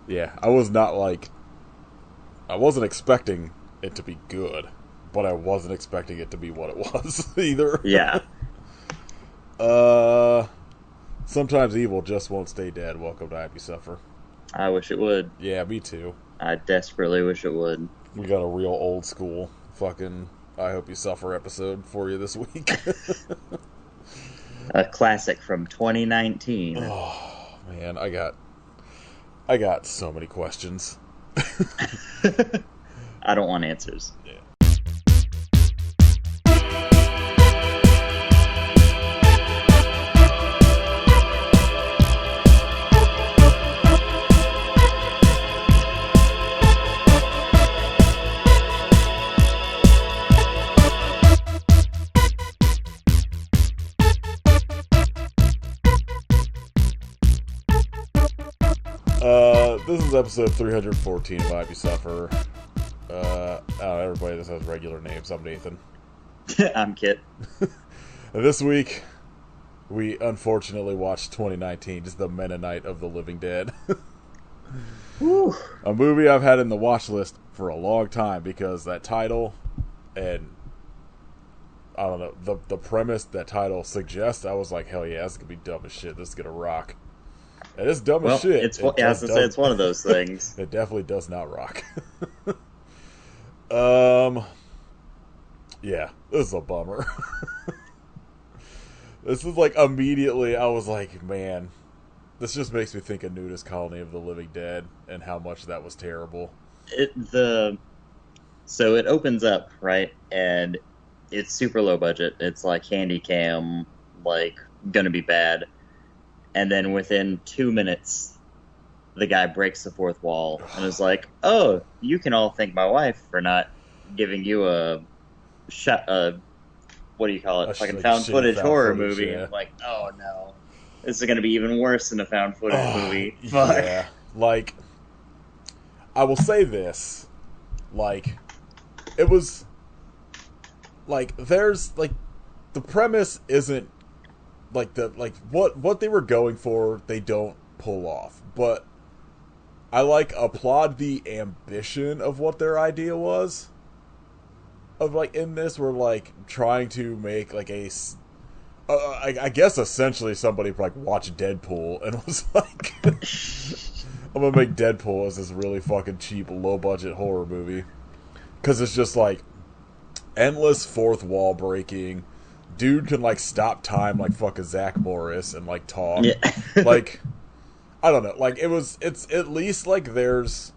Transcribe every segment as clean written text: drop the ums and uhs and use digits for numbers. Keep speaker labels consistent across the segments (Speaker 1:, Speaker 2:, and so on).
Speaker 1: Yeah, I was not like... I wasn't expecting it to be good, but I wasn't expecting it to be what it was, either.
Speaker 2: Yeah.
Speaker 1: Sometimes evil just won't stay dead. Welcome to Happy Suffer.
Speaker 2: I wish it would.
Speaker 1: Yeah, me too.
Speaker 2: I desperately wish it would.
Speaker 1: We got a real old school fucking I Hope You Suffer episode for you this week.
Speaker 2: A classic from 2019.
Speaker 1: Oh, man, I got so many questions.
Speaker 2: I don't want answers.
Speaker 1: Yeah. This is episode 314 of I Hope You Suffer. I don't know, everybody just has regular names. I'm Nathan.
Speaker 2: I'm Kit.
Speaker 1: And this week, we unfortunately watched 2019, just the Mennonite of the Living Dead. A movie I've had in the watch list for a long time because that title and I don't know, the premise that title suggests, I was like, hell yeah, this is going to be dumb as shit. This is going to rock. And it's dumb as shit.
Speaker 2: It's one of those things.
Speaker 1: It definitely does not rock. Yeah, this is a bummer. This is like immediately I was like, man, this just makes me think of Nudist Colony of the Living Dead and how much that was terrible.
Speaker 2: So it opens up, right, and it's super low budget. It's like handy cam, like gonna be bad. And then within 2 minutes, the guy breaks the fourth wall and is like, "Oh, you can all thank my wife for not giving you a what do you call it? Like a found footage horror movie."
Speaker 1: Yeah.
Speaker 2: I'm like, oh no, this is going to be even worse than a found footage movie. Fuck.
Speaker 1: Yeah, like I will say this, like it was like there's like the premise isn't. What they were going for, they don't pull off. But I applaud the ambition of what their idea was. Of in this, we're trying to make I guess essentially somebody watched Deadpool and was like, I'm gonna make Deadpool as this really fucking cheap, low budget horror movie, because it's just endless fourth wall breaking. Dude can stop time like fucking Zach Morris and talk.
Speaker 2: Yeah.
Speaker 1: I don't know. It's at least there's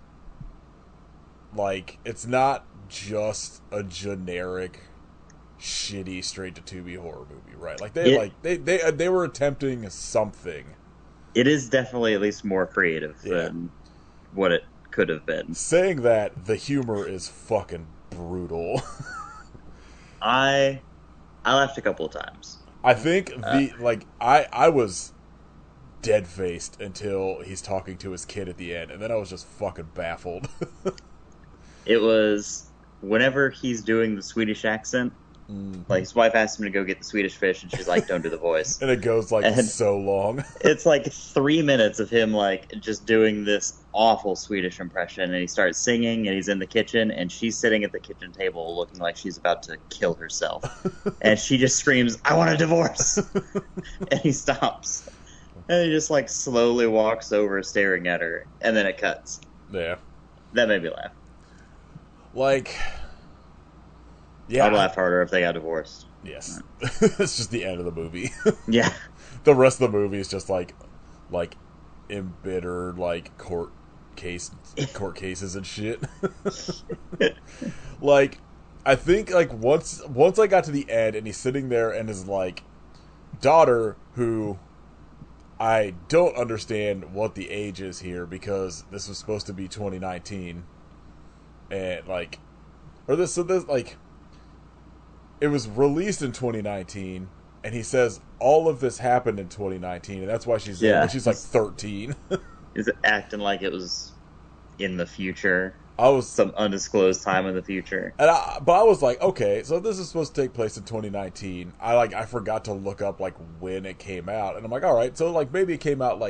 Speaker 1: it's not just a generic shitty straight to Tubi horror movie, right? They were attempting something.
Speaker 2: It is definitely at least more creative than what it could have been.
Speaker 1: Saying that, the humor is fucking brutal.
Speaker 2: I laughed a couple of times.
Speaker 1: I think I was dead faced until he's talking to his kid at the end, and then I was just fucking baffled.
Speaker 2: It was whenever he's doing the Swedish accent.
Speaker 1: Mm-hmm.
Speaker 2: His wife asked him to go get the Swedish fish, and she's like, "Don't do the voice."
Speaker 1: And it goes so long.
Speaker 2: It's 3 minutes of him just doing this awful Swedish impression, and he starts singing, and he's in the kitchen, and she's sitting at the kitchen table looking like she's about to kill herself, and she just screams, "I want a divorce!" And he stops, and he just slowly walks over, staring at her, and then it cuts.
Speaker 1: Yeah,
Speaker 2: that made me laugh.
Speaker 1: Yeah,
Speaker 2: I'd laugh harder if they got divorced.
Speaker 1: Yes. It's just the end of the movie.
Speaker 2: Yeah.
Speaker 1: The rest of the movie is just embittered court cases and shit. I think once I got to the end and he's sitting there and his daughter, who I don't understand what the age is here, because this was supposed to be 2019 and it was released in 2019, and he says all of this happened in 2019, and that's why she's 13.
Speaker 2: Is it acting like it was in the future?
Speaker 1: I was
Speaker 2: some undisclosed time in the future.
Speaker 1: But I was like, okay, so this is supposed to take place in 2019. I forgot to look up when it came out, and I'm like, all right, so maybe it came out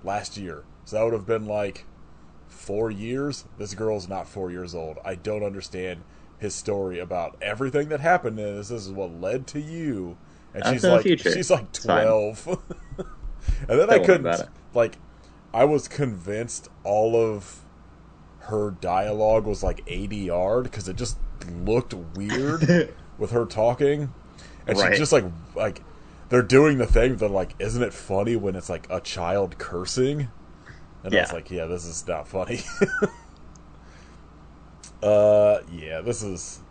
Speaker 1: last year, so that would have been 4 years. This girl's not 4 years old. I don't understand his story about everything that happened in this. This is what led to you. And
Speaker 2: That's in the future.
Speaker 1: she's like
Speaker 2: It's fine.
Speaker 1: 12. And then
Speaker 2: Don't
Speaker 1: I
Speaker 2: worry
Speaker 1: couldn't,
Speaker 2: about it.
Speaker 1: like, I was convinced all of her dialogue was like ADR'd because it just looked weird with her talking. And
Speaker 2: Right.
Speaker 1: she just like they're doing the thing, but like, isn't it funny when it's like a child cursing? And I was
Speaker 2: Yeah.
Speaker 1: like, yeah, this is not funny. Yeah, it was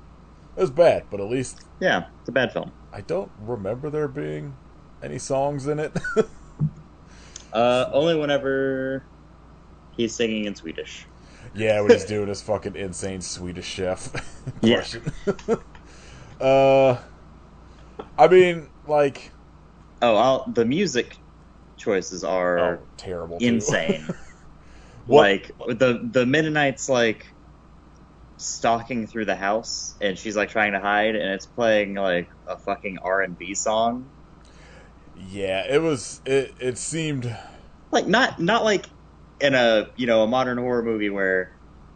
Speaker 1: bad, but at least
Speaker 2: Yeah, it's a bad film.
Speaker 1: I don't remember there being any songs in it.
Speaker 2: Only whenever he's singing in Swedish.
Speaker 1: Yeah, when he's doing his fucking insane Swedish chef
Speaker 2: Yeah.
Speaker 1: question. I mean, like,
Speaker 2: The music choices are
Speaker 1: terrible, too.
Speaker 2: insane.
Speaker 1: What-
Speaker 2: Like the Mennonites like stalking through the house, and she's like trying to hide, and it's playing like a fucking R&B song.
Speaker 1: Yeah, it seemed
Speaker 2: Like not like in a a modern horror movie where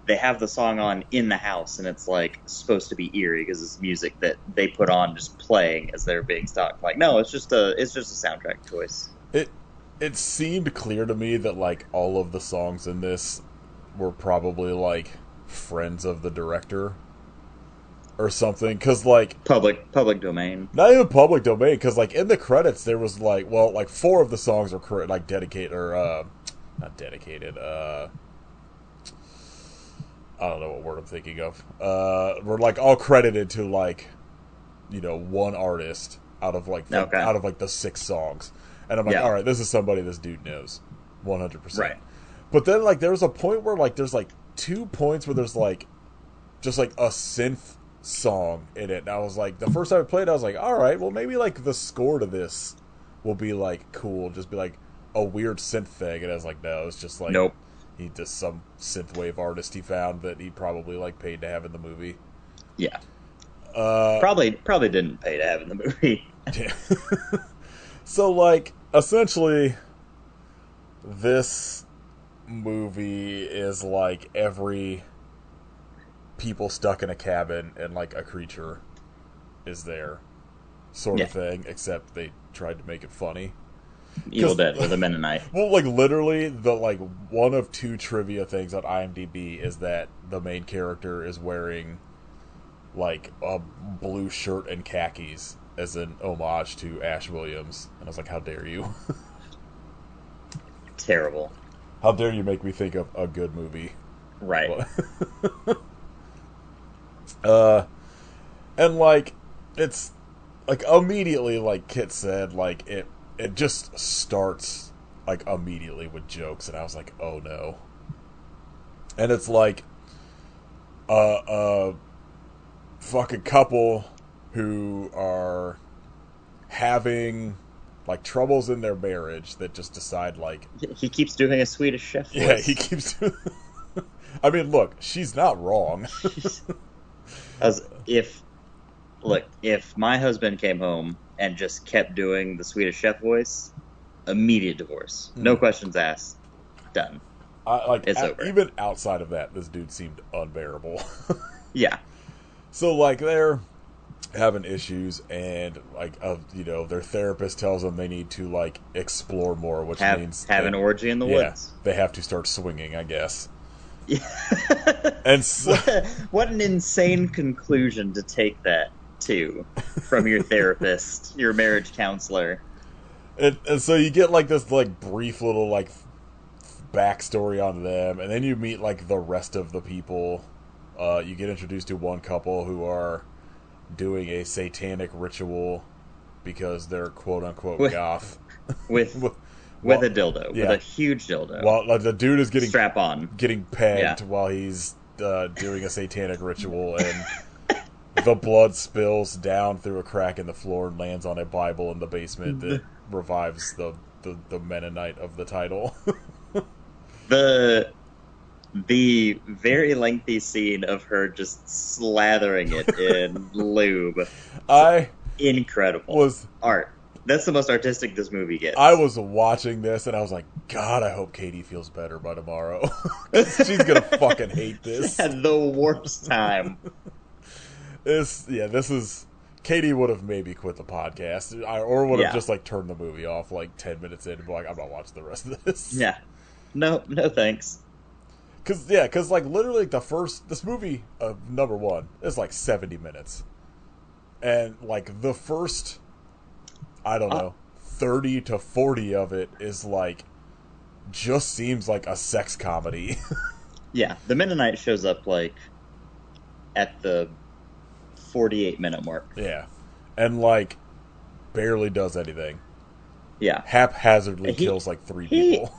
Speaker 2: they have the song on in the house and it's like supposed to be eerie because it's music that they put on just playing as they're being stalked. Like no, it's just a soundtrack choice.
Speaker 1: it seemed clear to me that like all of the songs in this were probably like friends of the director or something, because like
Speaker 2: Public domain.
Speaker 1: not even public domain, because like in the credits there was like, well, like 4 of the songs are like dedicated, or not dedicated, I don't know what word I'm thinking of, were like all credited to like, one artist out of like the 6 songs. And I'm like,
Speaker 2: Yeah.
Speaker 1: all right, this is somebody this dude knows 100%.
Speaker 2: Right.
Speaker 1: But then like there was a point where like there's like 2 points where there's like just like a synth song in it. And I was like, the first time I played, I was like, all right, well maybe like the score to this will be like cool, just be like a weird synth thing. And I was like, no, it's just like,
Speaker 2: Nope.
Speaker 1: he just some synthwave artist he found that he probably like paid to have in the movie.
Speaker 2: Yeah. Probably didn't pay to have in the movie.
Speaker 1: Yeah. So like essentially this movie is like every people stuck in a cabin and like a creature is there sort of thing, except they tried to make it funny.
Speaker 2: Evil Dead with a Mennonite.
Speaker 1: Well, like literally the like one of 2 trivia things on IMDb is that the main character is wearing like a blue shirt and khakis as an homage to Ash Williams. And I was like, how dare you?
Speaker 2: Terrible.
Speaker 1: How dare you make me think of a good movie?
Speaker 2: Right.
Speaker 1: And like it's like immediately, like Kit said, like it just starts like immediately with jokes, and I was like, oh no. And it's like a fucking couple who are having like troubles in their marriage that just decide like
Speaker 2: He keeps doing a Swedish chef voice.
Speaker 1: yeah, he keeps doing I mean, look, she's not wrong.
Speaker 2: If my husband came home and just kept doing the Swedish chef voice, immediate divorce. No questions asked. Done. It's over.
Speaker 1: Even outside of that, this dude seemed unbearable.
Speaker 2: Yeah.
Speaker 1: So like they're having issues, and like their therapist tells them they need to like explore more, which means
Speaker 2: have an orgy in the woods.
Speaker 1: They have to start swinging, I guess.
Speaker 2: Yeah.
Speaker 1: And so,
Speaker 2: what an insane conclusion to take that to from your therapist, your marriage counselor.
Speaker 1: and so you get like this like brief little like backstory on them, and then you meet like the rest of the people. You get introduced to one couple who are doing a satanic ritual because they're quote unquote goth
Speaker 2: with a dildo, with a huge dildo.
Speaker 1: While like, the dude is getting
Speaker 2: strap on,
Speaker 1: getting pegged while he's doing a satanic ritual, and the blood spills down through a crack in the floor and lands on a Bible in the basement that revives the Mennonite of the title.
Speaker 2: The very lengthy scene of her just slathering it in lube.
Speaker 1: I
Speaker 2: incredible
Speaker 1: was
Speaker 2: art. That's the most artistic this movie gets.
Speaker 1: I was watching this and I was like, God, I hope Katie feels better by tomorrow. She's gonna fucking hate this.
Speaker 2: Had the worst time.
Speaker 1: This is. Katie would have maybe quit the podcast, or would have just like turned the movie off like 10 minutes in and be like, I'm not watching the rest of this.
Speaker 2: Yeah. No thanks.
Speaker 1: Cause like literally this movie, number one, is like 70 minutes. And like the first, I don't know, 30 to 40 of it is like, just seems like a sex comedy.
Speaker 2: Yeah, the Mennonite shows up like at the 48-minute mark.
Speaker 1: Yeah. And like, barely does anything.
Speaker 2: Yeah.
Speaker 1: Haphazardly kills like 3 people.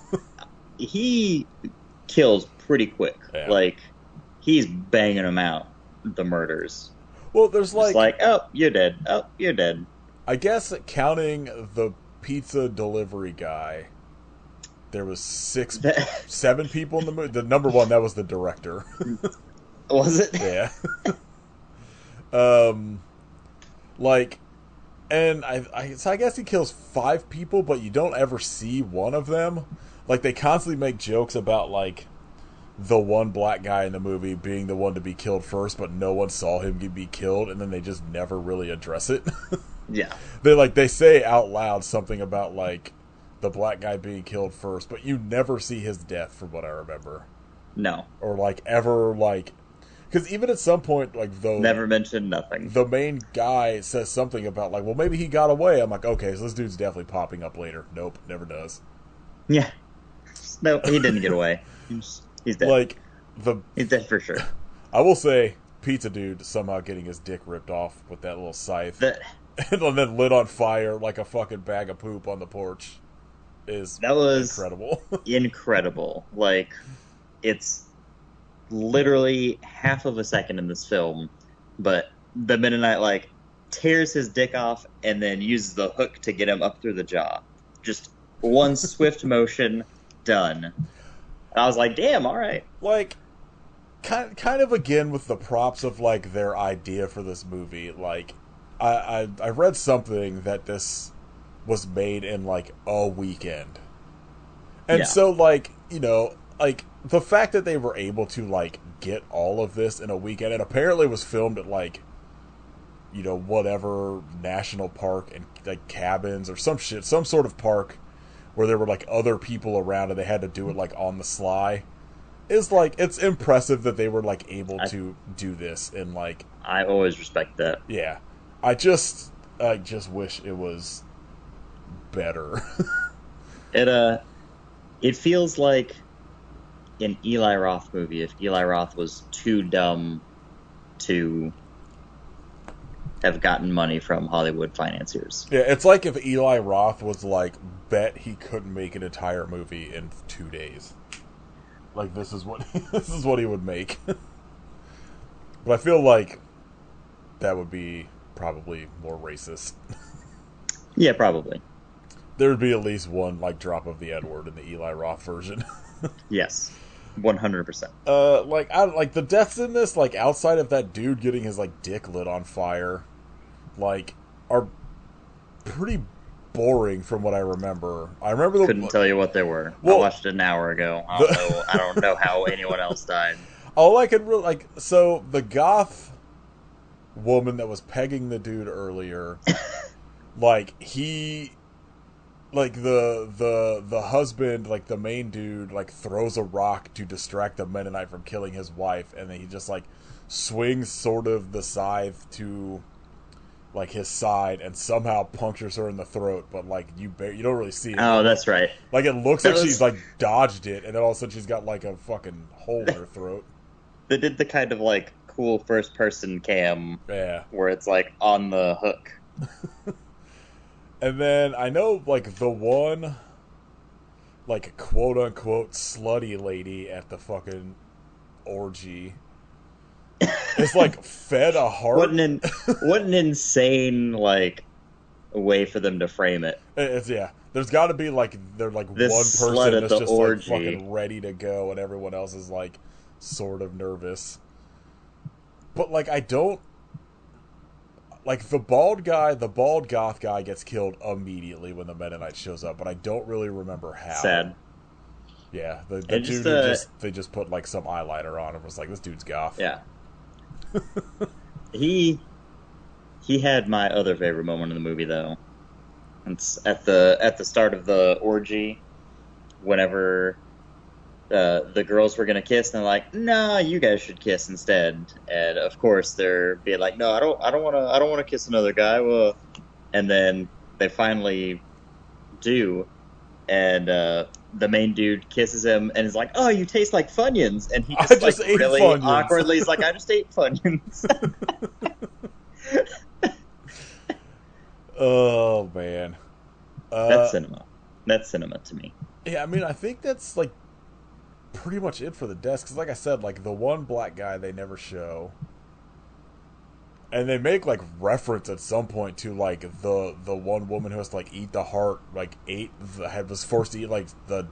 Speaker 2: He kills pretty quick.
Speaker 1: Yeah.
Speaker 2: Like, he's banging them out, the murders.
Speaker 1: Well, there's like,
Speaker 2: oh, you're dead. Oh, you're dead.
Speaker 1: I guess counting the pizza delivery guy, there was 7 people in the movie. The number one, that was the director.
Speaker 2: Was it?
Speaker 1: Yeah. Like, and so I guess he kills 5 people, but you don't ever see one of them. Like, they constantly make jokes about like the one black guy in the movie being the one to be killed first, but no one saw him be killed, and then they just never really address it.
Speaker 2: Yeah.
Speaker 1: They say out loud something about like the black guy being killed first, but you never see his death from what I remember.
Speaker 2: No.
Speaker 1: Or like ever like, because even at some point like
Speaker 2: never mentioned nothing.
Speaker 1: The main guy says something about like, well, maybe he got away. I'm like, okay, so this dude's definitely popping up later. Nope, never does.
Speaker 2: Yeah. No, he didn't get away. He's dead.
Speaker 1: Like
Speaker 2: he's dead for sure.
Speaker 1: I will say, Pizza Dude somehow getting his dick ripped off with that little scythe and then lit on fire like a fucking bag of poop on the porch was incredible.
Speaker 2: Incredible. Like, it's literally half of a second in this film, but the Mennonite like tears his dick off and then uses the hook to get him up through the jaw. Just one swift motion, done. And I was like, damn, all right.
Speaker 1: Like, kind of again with the props of like their idea for this movie. Like, I read something that this was made in like a weekend, and so like, you know, like the fact that they were able to like get all of this in a weekend, and apparently was filmed at like, you know, whatever national park and like cabins or some shit, some sort of park where there were like other people around and they had to do it like on the sly, is like, it's impressive that they were like able to do this in like.
Speaker 2: I always respect that.
Speaker 1: Yeah, I just wish it was better.
Speaker 2: It feels like an Eli Roth movie if Eli Roth was too dumb to have gotten money from Hollywood financiers.
Speaker 1: Yeah, it's like if Eli Roth was like, bet he couldn't make an entire movie in 2 days. Like, this is what he would make. But I feel like that would be probably more racist.
Speaker 2: Yeah, probably.
Speaker 1: There would be at least one like drop of the N-word in the Eli Roth version.
Speaker 2: Yes, 100%.
Speaker 1: Like the deaths in this, like outside of that dude getting his like dick lit on fire, like are pretty boring from what I remember. I remember
Speaker 2: couldn't tell you what they were. Well, I watched it an hour ago. I don't know how anyone else died.
Speaker 1: All I could really like, so the goth woman that was pegging the dude earlier, like he, like the husband, like the main dude, like throws a rock to distract the Mennonite from killing his wife, and then he just like swings sort of the scythe to like his side and somehow punctures her in the throat, but like you don't really see it.
Speaker 2: Oh, that's right.
Speaker 1: Like it looks like she's like dodged it, and then all of a sudden she's got like a fucking hole in her throat.
Speaker 2: They did the kind of like cool first person cam,
Speaker 1: yeah,
Speaker 2: where it's like on the hook.
Speaker 1: And then I know like the one like quote unquote slutty lady at the fucking orgy is like fed a heart.
Speaker 2: What an insane like way for them to frame it.
Speaker 1: It's there's got to be like one
Speaker 2: This
Speaker 1: person
Speaker 2: slut at
Speaker 1: that's
Speaker 2: the
Speaker 1: just
Speaker 2: orgy.
Speaker 1: like fucking ready to go, and everyone else is like sort of nervous. But like I don't like the bald goth guy gets killed immediately when the Mennonite shows up, but I don't really remember how.
Speaker 2: Sad.
Speaker 1: Yeah, the
Speaker 2: And just
Speaker 1: dude who they just put like some eyeliner on and was like, this dude's goth.
Speaker 2: yeah, he had my other favorite moment in the movie though. It's at the start of the orgy, whenever the girls were gonna kiss, and they're like, "No, you guys should kiss instead." And of course, they're being like, "No, I don't want to kiss another guy." Well, and then they finally do, and the main dude kisses him, and is like, "Oh, you taste like Funyuns," and he just like
Speaker 1: ate
Speaker 2: really
Speaker 1: Funyuns.
Speaker 2: awkwardly is like, "I just ate Funyuns."
Speaker 1: Oh man,
Speaker 2: That's cinema. That's cinema to me.
Speaker 1: yeah. I mean, I think that's like pretty much it for the deaths. Because, like I said, like the one black guy they never show, and they make like reference at some point to like the one woman who has to like eat the heart, like was forced to eat like the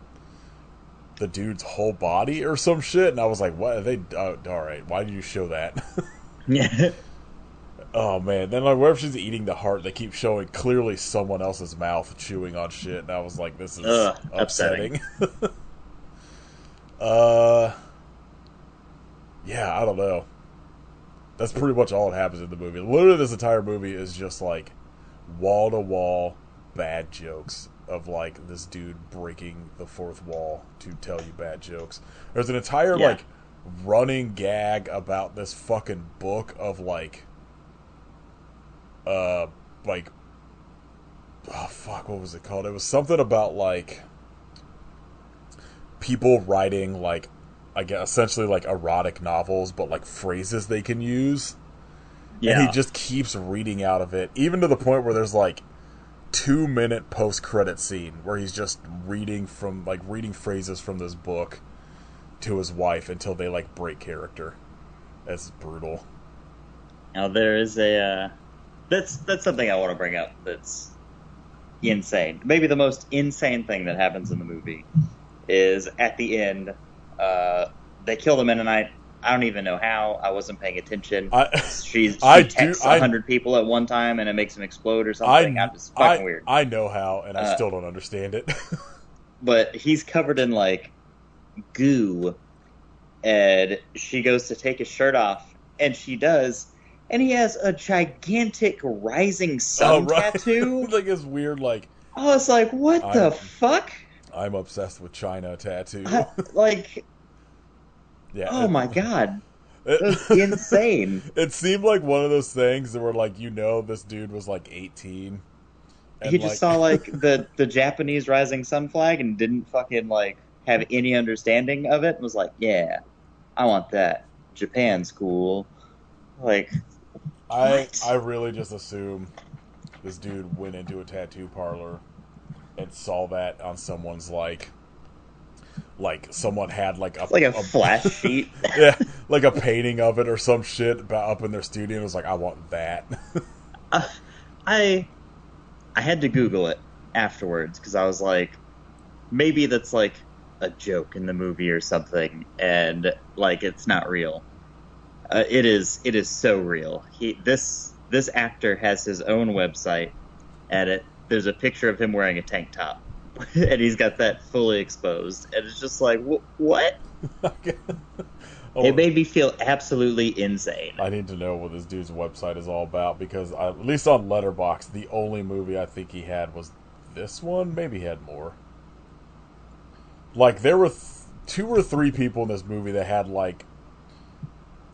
Speaker 1: dude's whole body or some shit. And I was like, what? They all right? Why did you show that?
Speaker 2: Yeah.
Speaker 1: Oh man, then like wherever she's eating the heart, they keep showing clearly someone else's mouth chewing on shit, and I was like, this is upsetting. Yeah, I don't know. That's pretty much all that happens in the movie. Literally, this entire movie is just like wall to wall bad jokes of like this dude breaking the fourth wall to tell you bad jokes. There's an entire like running gag about this fucking book of like like, oh fuck, what was it called? It was something about like people writing like, I guess essentially like erotic novels, but like phrases they can use. Yeah. And he just keeps reading out of it, even to the point where there's like 2-minute post-credit scene where he's just reading phrases from this book to his wife until they like break character. That's brutal.
Speaker 2: Now there is a that's something I want to bring up that's insane. Maybe the most insane thing that happens in the movie is at the end, they kill the Mennonite. I don't even know how. I wasn't paying attention. She texts 100 people at one time and it makes them explode or something. It's fucking weird.
Speaker 1: I know how, and I still don't understand it.
Speaker 2: But he's covered in like goo, and she goes to take his shirt off, and she does. And he has a gigantic rising sun tattoo.
Speaker 1: Like this weird, like...
Speaker 2: I was like, what the fuck?
Speaker 1: I'm obsessed with China tattoo.
Speaker 2: Yeah. Oh my god. That was insane.
Speaker 1: It seemed like one of those things that were like, this dude was like 18.
Speaker 2: He just saw like the Japanese rising sun flag and didn't fucking like have any understanding of it and was like, yeah, I want that. Japan's cool. Like...
Speaker 1: I really just assume this dude went into a tattoo parlor and saw that on someone's like someone had like a
Speaker 2: flash sheet.
Speaker 1: Yeah, like a painting of it or some shit about up in their studio and was like, I want that.
Speaker 2: I had to Google it afterwards because I was like, maybe that's like a joke in the movie or something, and like it's not real. It is so real. This actor has his own website, and there's a picture of him wearing a tank top, and he's got that fully exposed, and it's just like, what? It made me feel absolutely insane.
Speaker 1: I need to know what this dude's website is all about, because at least on Letterboxd, the only movie I think he had was this one. Maybe he had more. Like, there were 2 or 3 people in this movie that had like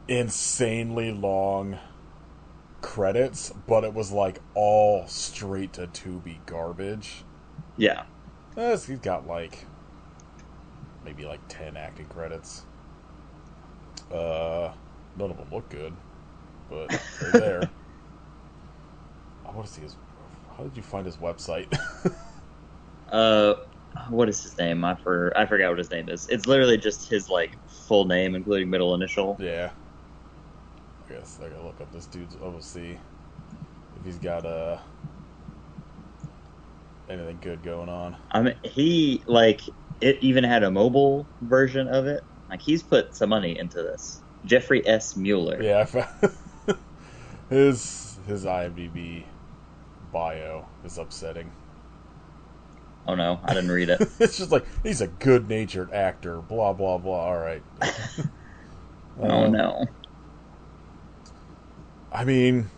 Speaker 1: insanely long credits, but it was like all straight to Tubi garbage.
Speaker 2: Yeah.
Speaker 1: He's got like maybe like 10 acting credits. None of them look good, but they're there. I want to see how did you find his website?
Speaker 2: What is his name? I forgot what his name is. It's literally just his like full name, including middle initial.
Speaker 1: Yeah. I guess I gotta look up this dude's see if he's got anything good going on.
Speaker 2: I mean, he it even had a mobile version of it. Like, he's put some money into this. Jeffrey S. Mueller.
Speaker 1: Yeah, his his IMDb bio is upsetting.
Speaker 2: Oh no, I didn't read it.
Speaker 1: It's just like, he's a good-natured actor, blah, blah, blah. All right.
Speaker 2: Oh no.
Speaker 1: I mean,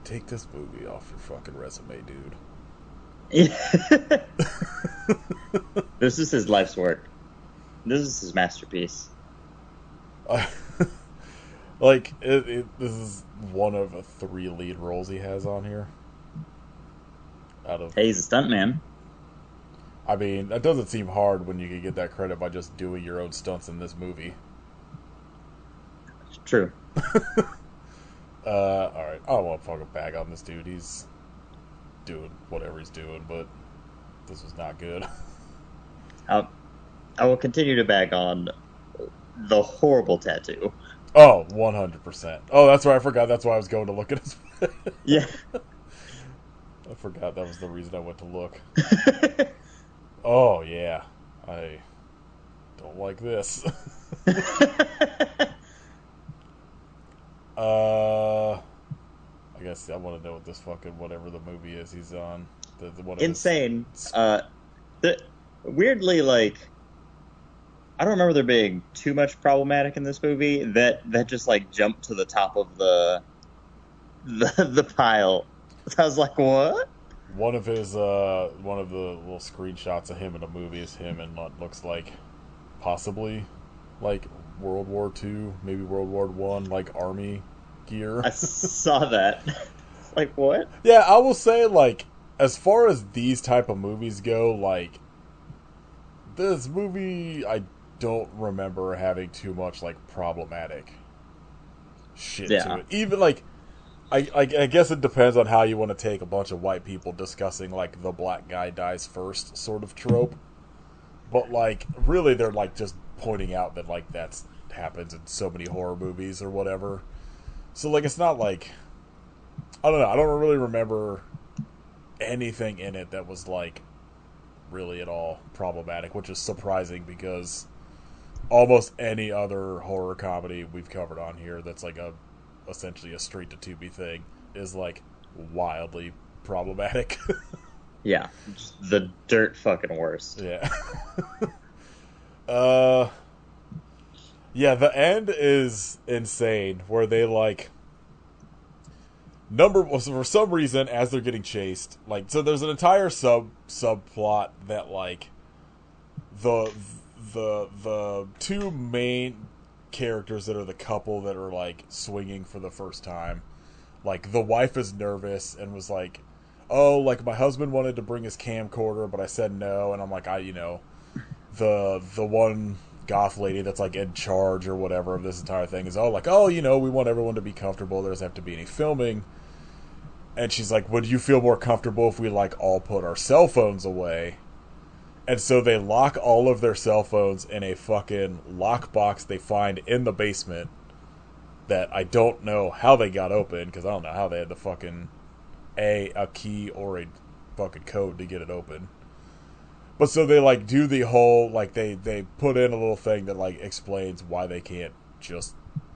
Speaker 1: take this movie off your fucking resume, dude.
Speaker 2: This is his life's work. This is his masterpiece.
Speaker 1: Like, this is one of 3 lead roles he has on here. Out of,
Speaker 2: Hey, he's a stuntman.
Speaker 1: I mean, that doesn't seem hard when you can get that credit by just doing your own stunts in this movie.
Speaker 2: It's true.
Speaker 1: Alright. I don't want to fucking bag on this dude. He's doing whatever he's doing, but this was not good.
Speaker 2: I will continue to bag on the horrible tattoo.
Speaker 1: Oh, 100%. Oh, that's right. I forgot. That's why I was going to look at his.
Speaker 2: Yeah.
Speaker 1: I forgot that was the reason I went to look. Oh, yeah. I don't like this. I guess I want to know what this fucking whatever the movie is he's on. The one of
Speaker 2: Insane. Weirdly, like, I don't remember there being too much problematic in this movie. That just like jumped to the top of the pile. I was like, what?
Speaker 1: One of the little screenshots of him in a movie is him in what looks like possibly like World War II, maybe World War I, like army gear.
Speaker 2: I saw that. It's like, what?
Speaker 1: Yeah, I will say, like, as far as these type of movies go, like, this movie, I don't remember having too much, like, problematic shit to it. Even, like, I guess it depends on how you want to take a bunch of white people discussing, like, the black guy dies first sort of trope. But, like, really they're, like, just pointing out that, like, that's happens in so many horror movies or whatever. So, like, it's not like... I don't know. I don't really remember anything in it that was, like, really at all problematic, which is surprising because almost any other horror comedy we've covered on here that's, like, essentially a straight-to-Tubi thing is, like, wildly problematic.
Speaker 2: Yeah. Just the dirt fucking worst.
Speaker 1: Yeah. Yeah, the end is insane, where they, like... for some reason, as they're getting chased, like, so there's an entire subplot that, like, the 2 main characters that are the couple that are, like, swinging for the first time, like, the wife is nervous and was like, oh, like, my husband wanted to bring his camcorder, but I said no, and I'm like, the one goth lady that's, like, in charge or whatever of this entire thing is, we want everyone to be comfortable, there doesn't have to be any filming. And she's like, would you feel more comfortable if we, like, all put our cell phones away? And so they lock all of their cell phones in a fucking lockbox they find in the basement that I don't know how they got open, because I don't know how they had the fucking a key or a fucking code to get it open. But so they, like, do the whole, like, they put in a little thing that, like, explains why they can't just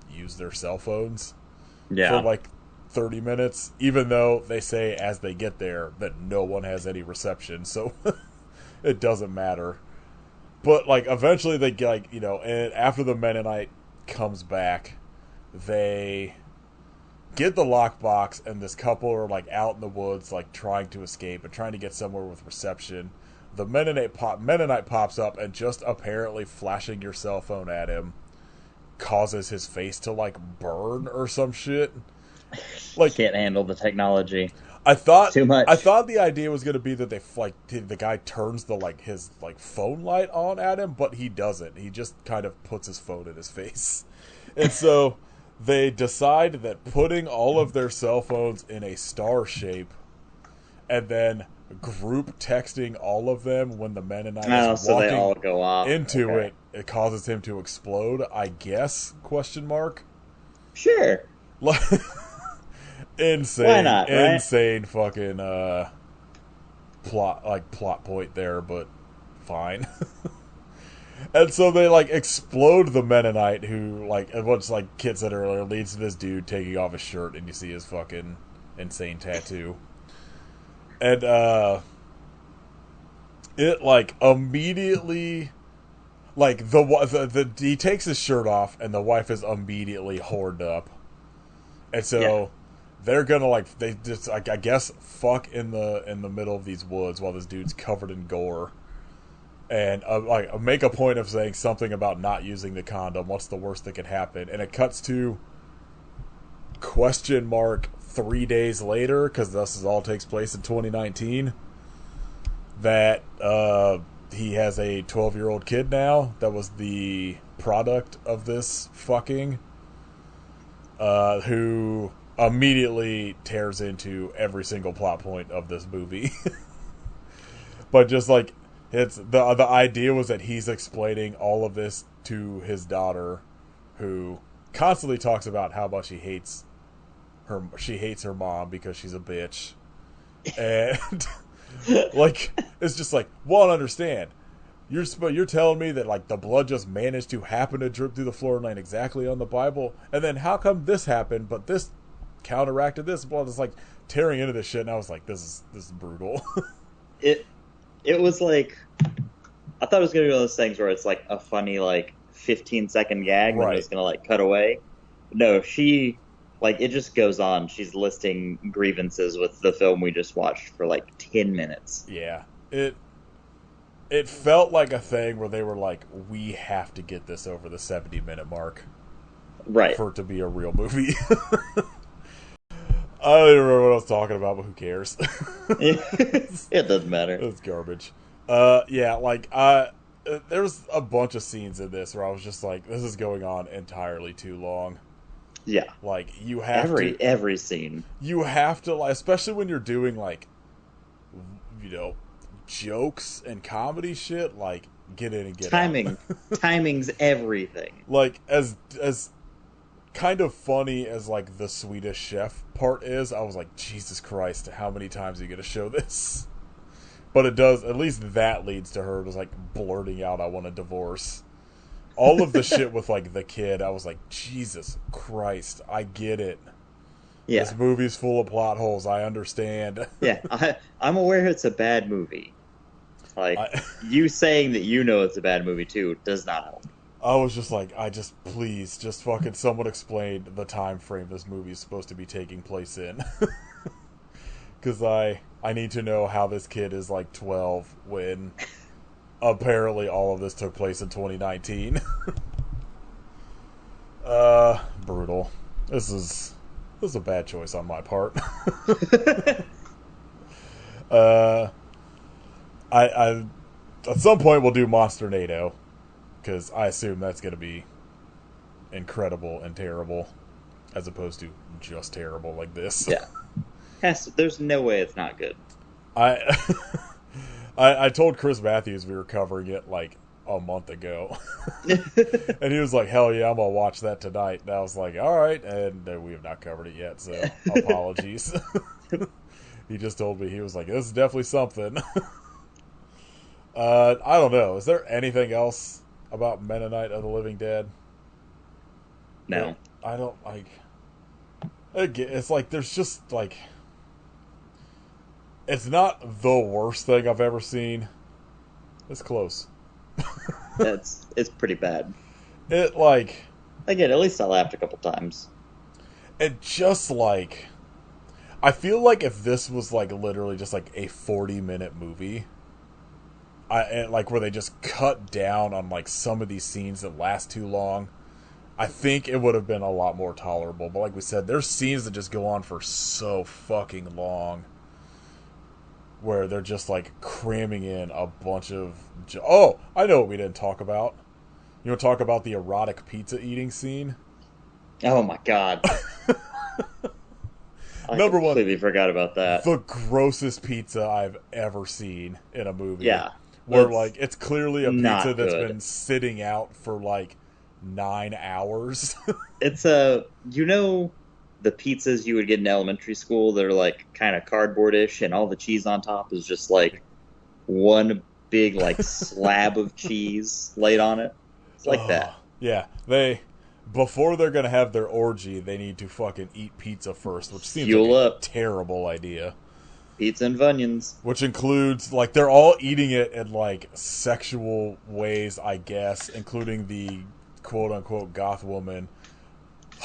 Speaker 1: use their cell phones for, like, 30 minutes, even though they say as they get there that no one has any reception, so it doesn't matter. But, like, eventually they get, like, and after the Mennonite comes back, they get the lockbox, and this couple are, like, out in the woods, like, trying to escape and trying to get somewhere with reception. The Mennonite pops up, and just apparently flashing your cell phone at him causes his face to, like, burn or some shit. Like,
Speaker 2: can't handle the technology.
Speaker 1: I thought
Speaker 2: too much.
Speaker 1: I thought the idea was going to be that the guy turns his phone light on at him, but he doesn't. He just kind of puts his phone in his face, and so they decide that putting all of their cell phones in a star shape, and then group texting all of them when the Mennonite is
Speaker 2: so
Speaker 1: walking
Speaker 2: they all go off.
Speaker 1: into it causes him to explode. I guess ?
Speaker 2: Sure.
Speaker 1: Insane.
Speaker 2: Why not, right?
Speaker 1: Insane fucking plot point there, but fine. And so they like explode the Mennonite, who like, what's like Kit said earlier, leads to this dude taking off his shirt, and you see his fucking insane tattoo. And it like immediately, like the he takes his shirt off, and the wife is immediately horned up, and
Speaker 2: Yeah.
Speaker 1: so they're gonna like, they just like, I guess, fuck in the middle of these woods while this dude's covered in gore. And like make a point of saying something about not using the condom. What's the worst that could happen? And it cuts to question mark 3 days later, because this all takes place in 2019. That he has a 12-year-old kid now. That was the product of this fucking. Who immediately tears into every single plot point of this movie. But just like, it's the idea was that he's explaining all of this to his daughter, who constantly talks about how much she hates her mom because she's a bitch. And like, it's just like, well, I understand. You're telling me that like the blood just managed to happen to drip through the floor and land exactly on the Bible, and then how come this happened but this counteracted this blood? Is like tearing into this shit, and I was like, this is brutal.
Speaker 2: It it was like, I thought it was gonna be one of those things where it's like a funny like 15-second gag and then
Speaker 1: Right.
Speaker 2: it's gonna like cut away. No, she like, it just goes on. She's listing grievances with the film we just watched for like 10 minutes.
Speaker 1: Yeah, it felt like a thing where they were like, we have to get this over the 70-minute mark
Speaker 2: Right.
Speaker 1: for it to be a real movie. I don't even remember what I was talking about, but who cares?
Speaker 2: It doesn't matter.
Speaker 1: It's garbage. Yeah, like there was a bunch of scenes in this where I was just like, this is going on entirely too long.
Speaker 2: Yeah.
Speaker 1: Like, you have
Speaker 2: Every scene.
Speaker 1: you have to, like, especially when you're doing like, you know, jokes and comedy shit, like, get in and get
Speaker 2: Timing.
Speaker 1: out.
Speaker 2: Timing's everything.
Speaker 1: Like, as kind of funny as like the Swedish chef part is, I was like, Jesus Christ, how many times are you gonna show this? But it does, at least that leads to her just like blurting out, I want a divorce. All of the shit with like the kid, I was like, Jesus Christ, I get it.
Speaker 2: Yeah.
Speaker 1: This movie's full of plot holes, I understand.
Speaker 2: Yeah. I'm aware it's a bad movie. Like,
Speaker 1: I,
Speaker 2: you saying that you know it's a bad movie too does not help.
Speaker 1: I was just like, please, just fucking someone explain the time frame this movie is supposed to be taking place in. Because I need to know how this kid is like 12 when apparently all of this took place in 2019. Brutal. This is a bad choice on my part. I at some point we'll do Monsternado, because I assume that's going to be incredible and terrible, as opposed to just terrible like this.
Speaker 2: Yeah. There's no way it's not good.
Speaker 1: I I told Chris Matthews we were covering it like a month ago, and he was like, "Hell yeah, I'm gonna watch that tonight." And I was like, "All right," and we have not covered it yet, so apologies. He just told me, he was like, "This is definitely something." I don't know. Is there anything else about Mennonite of the Living Dead?
Speaker 2: No.
Speaker 1: I don't like. It's like there's just like, it's not the worst thing I've ever seen. It's close.
Speaker 2: It's pretty bad.
Speaker 1: It like,
Speaker 2: Again, at least I laughed a couple times.
Speaker 1: it just like, I feel like if this was like literally just like a 40-minute movie, and like where they just cut down on like some of these scenes that last too long, I think it would have been a lot more tolerable. But like we said, there's scenes that just go on for so fucking long, where they're just like cramming in a bunch of. Oh, I know what we didn't talk about. You want to talk about the erotic pizza eating scene?
Speaker 2: Oh my god. I
Speaker 1: Number one,
Speaker 2: completely forgot about that.
Speaker 1: the grossest pizza I've ever seen in a movie.
Speaker 2: Yeah.
Speaker 1: Where
Speaker 2: That's
Speaker 1: like it's clearly a
Speaker 2: not
Speaker 1: pizza that's
Speaker 2: good.
Speaker 1: been sitting out for like 9 hours.
Speaker 2: It's you know, the pizzas you would get in elementary school that are like kind of cardboardish and all the cheese on top is just like one big like slab of cheese laid on it. It's like that.
Speaker 1: Yeah, before they're gonna have their orgy, they need to fucking eat pizza first, which seems like
Speaker 2: Fuel
Speaker 1: a
Speaker 2: up.
Speaker 1: terrible idea.
Speaker 2: Pizza and Funyuns.
Speaker 1: Which includes, like, they're all eating it in, like, sexual ways, I guess, including the quote-unquote goth woman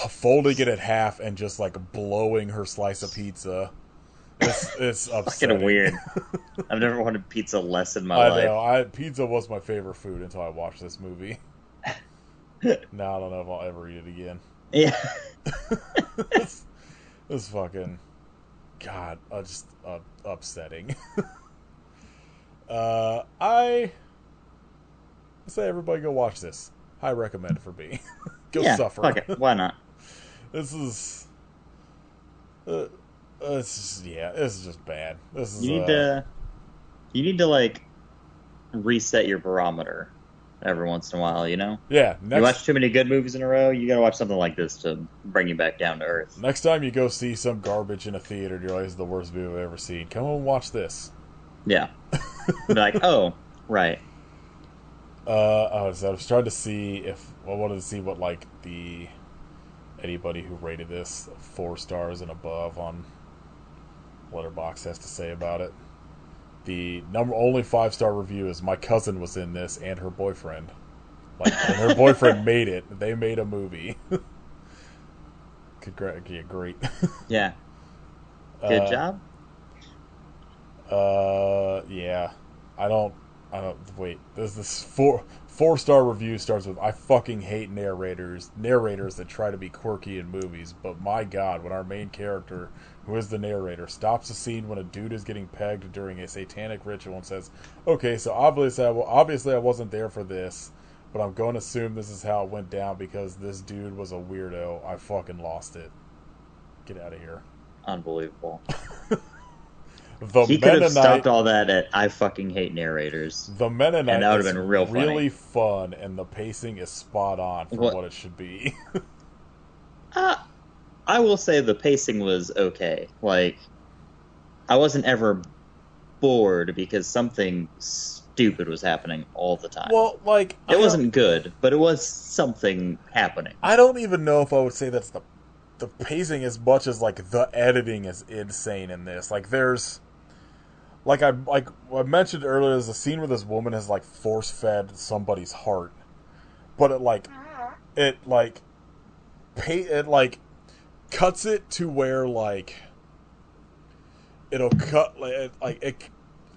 Speaker 1: folding it in half and just, like, blowing her slice of pizza. It's upsetting.
Speaker 2: Fucking weird. I've never wanted pizza less in my
Speaker 1: I
Speaker 2: life.
Speaker 1: know. Pizza was my favorite food until I watched this movie. Now I don't know if I'll ever eat it again.
Speaker 2: Yeah.
Speaker 1: It's fucking... God, just upsetting. I say everybody go watch this. I recommend it for me. Go suffer.
Speaker 2: Fuck it. Why not?
Speaker 1: This is... this is just bad. This is...
Speaker 2: You need to, like, reset your barometer every once in a while, you know?
Speaker 1: Yeah.
Speaker 2: You watch too many good movies in a row, you gotta watch something like this to bring you back down to earth.
Speaker 1: Next time you go see some garbage in a theater and you're like, this is the worst movie I've ever seen, come on and watch this.
Speaker 2: Yeah. Be like, oh, right.
Speaker 1: I was trying to see I wanted to see what, like, anybody who rated this 4 stars and above on Letterboxd has to say about it. The only 5-star review is my cousin was in this and her boyfriend. Like, and her boyfriend made it. They made a movie. Great.
Speaker 2: Yeah. Good job.
Speaker 1: Yeah. I don't. Wait. There's this 4-star review starts with, I fucking hate narrators that try to be quirky in movies, but my god, when our main character, who is the narrator, stops a scene when a dude is getting pegged during a satanic ritual and says, okay, so obviously I wasn't there for this, but I'm going to assume this is how it went down because this dude was a weirdo. I fucking lost it. Get out of here.
Speaker 2: Unbelievable.
Speaker 1: He
Speaker 2: could have stopped all that at I fucking hate narrators.
Speaker 1: The Mennonite
Speaker 2: and that would have been
Speaker 1: really fun, and the pacing is spot on for what it should be.
Speaker 2: I will say the pacing was okay. Like, I wasn't ever bored because something stupid was happening all the time.
Speaker 1: Well, like...
Speaker 2: It wasn't good, but it was something happening.
Speaker 1: I don't even know if I would say that's the pacing as much as, like, the editing is insane in this. Like, there's... Like I mentioned earlier, there's a scene where this woman has, like, force-fed somebody's heart. But it cuts it to where, like, it'll cut, like, it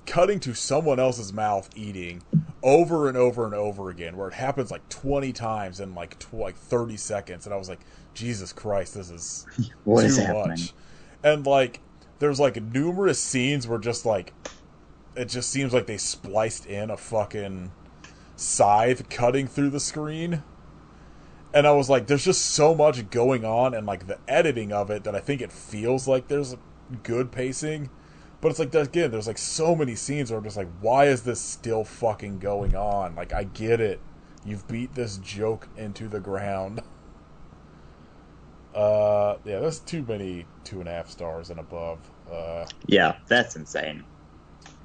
Speaker 1: cutting to someone else's mouth eating over and over and over again, where it happens, like, 20 times in, like, 30 seconds. And I was like, Jesus Christ, this is too much. And, like... There's, like, numerous scenes where just, like, it just seems like they spliced in a fucking scythe cutting through the screen. And I was like, there's just so much going on and, like, the editing of it that I think it feels like there's good pacing. But it's like, again, there's, like, so many scenes where I'm just like, why is this still fucking going on? Like, I get it. You've beat this joke into the ground. Yeah, there's too many 2.5 stars and above.
Speaker 2: Yeah, that's insane.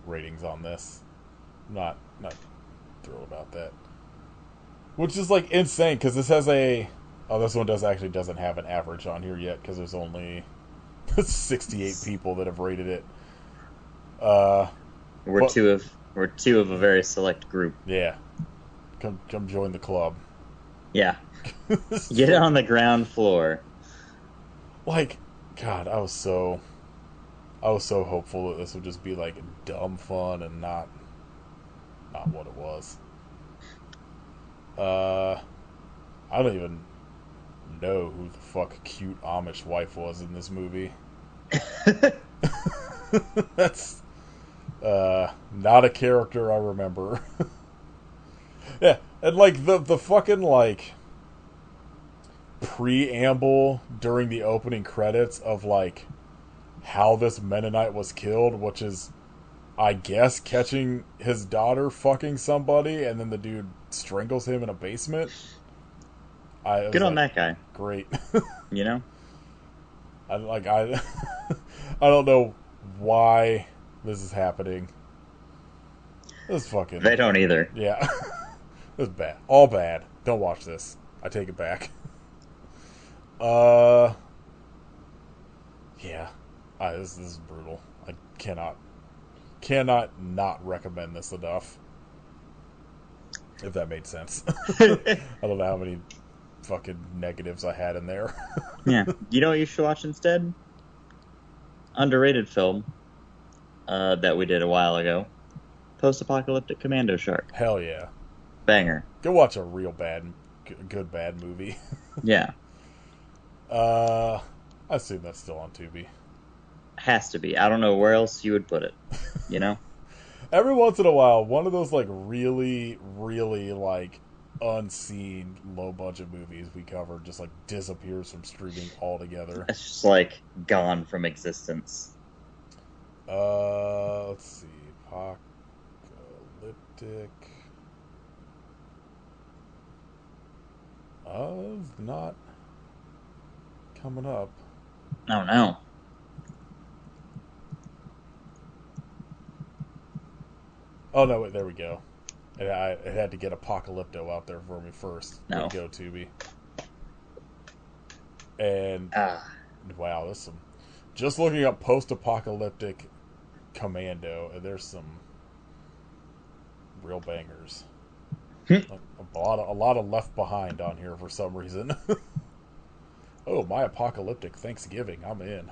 Speaker 1: Ratings on this. Not thrilled about that. Which is, like, insane, because this has this one doesn't have an average on here yet, because there's only 68 people that have rated it.
Speaker 2: We're two of a very select group.
Speaker 1: Yeah. Come join the club.
Speaker 2: Yeah. Get it on the ground floor.
Speaker 1: Like, God, I was so hopeful that this would just be, like, dumb fun and not what it was. I don't even know who the fuck cute Amish wife was in this movie. That's not a character I remember. Yeah, and, like, the fucking, like, preamble during the opening credits of, like, how this Mennonite was killed, which is, I guess, catching his daughter fucking somebody, and then the dude strangles him in a basement.
Speaker 2: Good on that guy.
Speaker 1: Great.
Speaker 2: You know?
Speaker 1: I don't know why this is happening. This
Speaker 2: They
Speaker 1: fucking
Speaker 2: don't either.
Speaker 1: yeah. This is bad. All bad. Don't watch this. I take it back. Uh, yeah. This is brutal. I cannot not recommend this enough. If that made sense. I don't know how many fucking negatives I had in there.
Speaker 2: Yeah. You know what you should watch instead? Underrated film that we did a while ago. Post-apocalyptic Commando Shark.
Speaker 1: Hell yeah.
Speaker 2: Banger.
Speaker 1: Go watch a real good bad movie.
Speaker 2: Yeah.
Speaker 1: I assume that's still on Tubi.
Speaker 2: Has to be. I don't know where else you would put it. You know?
Speaker 1: Every once in a while, one of those like really, really like unseen low budget movies we covered just like disappears from streaming altogether.
Speaker 2: It's just like gone from existence.
Speaker 1: Let's see. Apocalyptic. It's not coming up.
Speaker 2: Oh no.
Speaker 1: Oh no, wait, there we go. It had to get Apocalypto out there for me first.
Speaker 2: No.
Speaker 1: Go Tubi. And wow, there's some. Just looking up post-apocalyptic Commando, and there's some real bangers. a lot of Left Behind on here for some reason. Oh, my apocalyptic Thanksgiving, I'm in.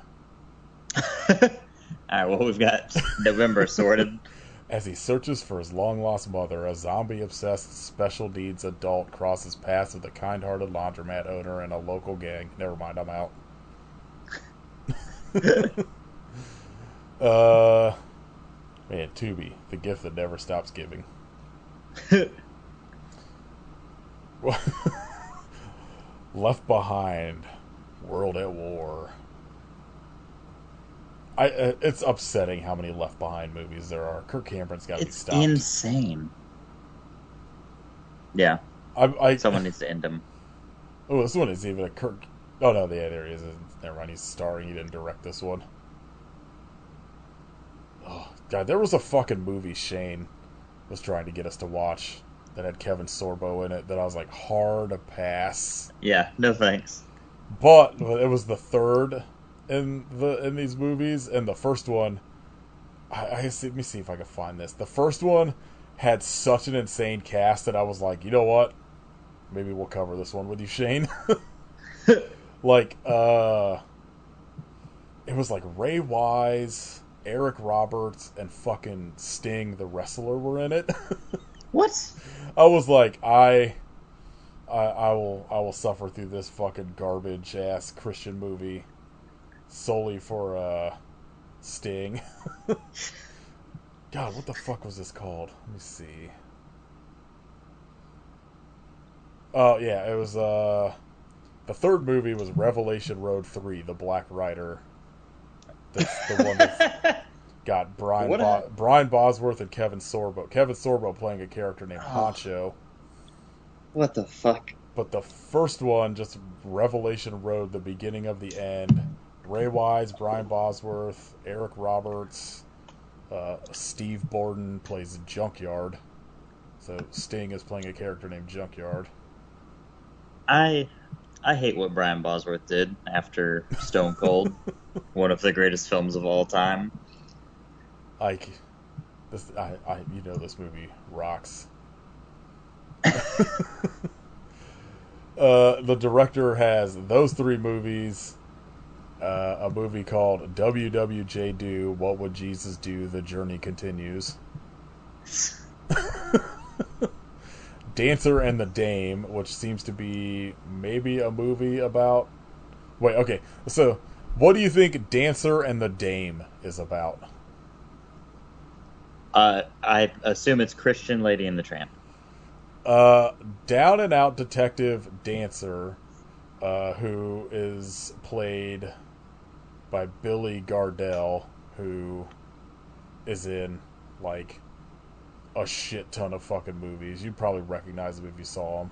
Speaker 2: Alright, well, we've got November sorted.
Speaker 1: As he searches for his long-lost mother, a zombie-obsessed special needs adult crosses paths with a kind-hearted laundromat owner and a local gang. Never mind, I'm out. Man, Tubi, the gift that never stops giving. Left Behind, World at War. It's upsetting how many Left Behind movies there are. Kirk Cameron's got to be stopped.
Speaker 2: It's insane. Yeah. Someone needs to end him.
Speaker 1: Oh, this one is even a Kirk. Oh no, yeah, there he is. Never mind, he's starring. He didn't direct this one. Oh god, there was a fucking movie Shane was trying to get us to watch that had Kevin Sorbo in it that I was like hard to pass.
Speaker 2: Yeah, no thanks.
Speaker 1: But it was the third in these movies, and the first one. Let me see if I can find this. The first one had such an insane cast that I was like, you know what? Maybe we'll cover this one with you, Shane. Like, it was like Ray Wise, Eric Roberts, and fucking Sting the wrestler were in it.
Speaker 2: What?
Speaker 1: I was like, I will suffer through this fucking garbage ass Christian movie solely for Sting. God, what the fuck was this called? Let me see. Oh yeah, it was the third movie was Revelation Road 3, The Black Rider. That's the one that got Brian Bosworth and Kevin Sorbo. Kevin Sorbo playing a character named Honcho.
Speaker 2: What the fuck?
Speaker 1: But the first one, just Revelation Road, the beginning of the end. Ray Wise, Brian Bosworth, Eric Roberts, Steve Borden plays Junkyard. So Sting is playing a character named Junkyard.
Speaker 2: I hate what Brian Bosworth did after Stone Cold, one of the greatest films of all time.
Speaker 1: Like, this, you know, this movie rocks. The director has those three movies, a movie called WWJ Do, What Would Jesus Do? The Journey Continues. Dancer and the Dame, which seems to be maybe a movie about... Wait, okay. So, what do you think Dancer and the Dame is about?
Speaker 2: I assume it's Christian Lady and the Tramp.
Speaker 1: Down and out detective Dancer, who is played by Billy Gardell, who is in, like, a shit ton of fucking movies. You'd probably recognize him if you saw him.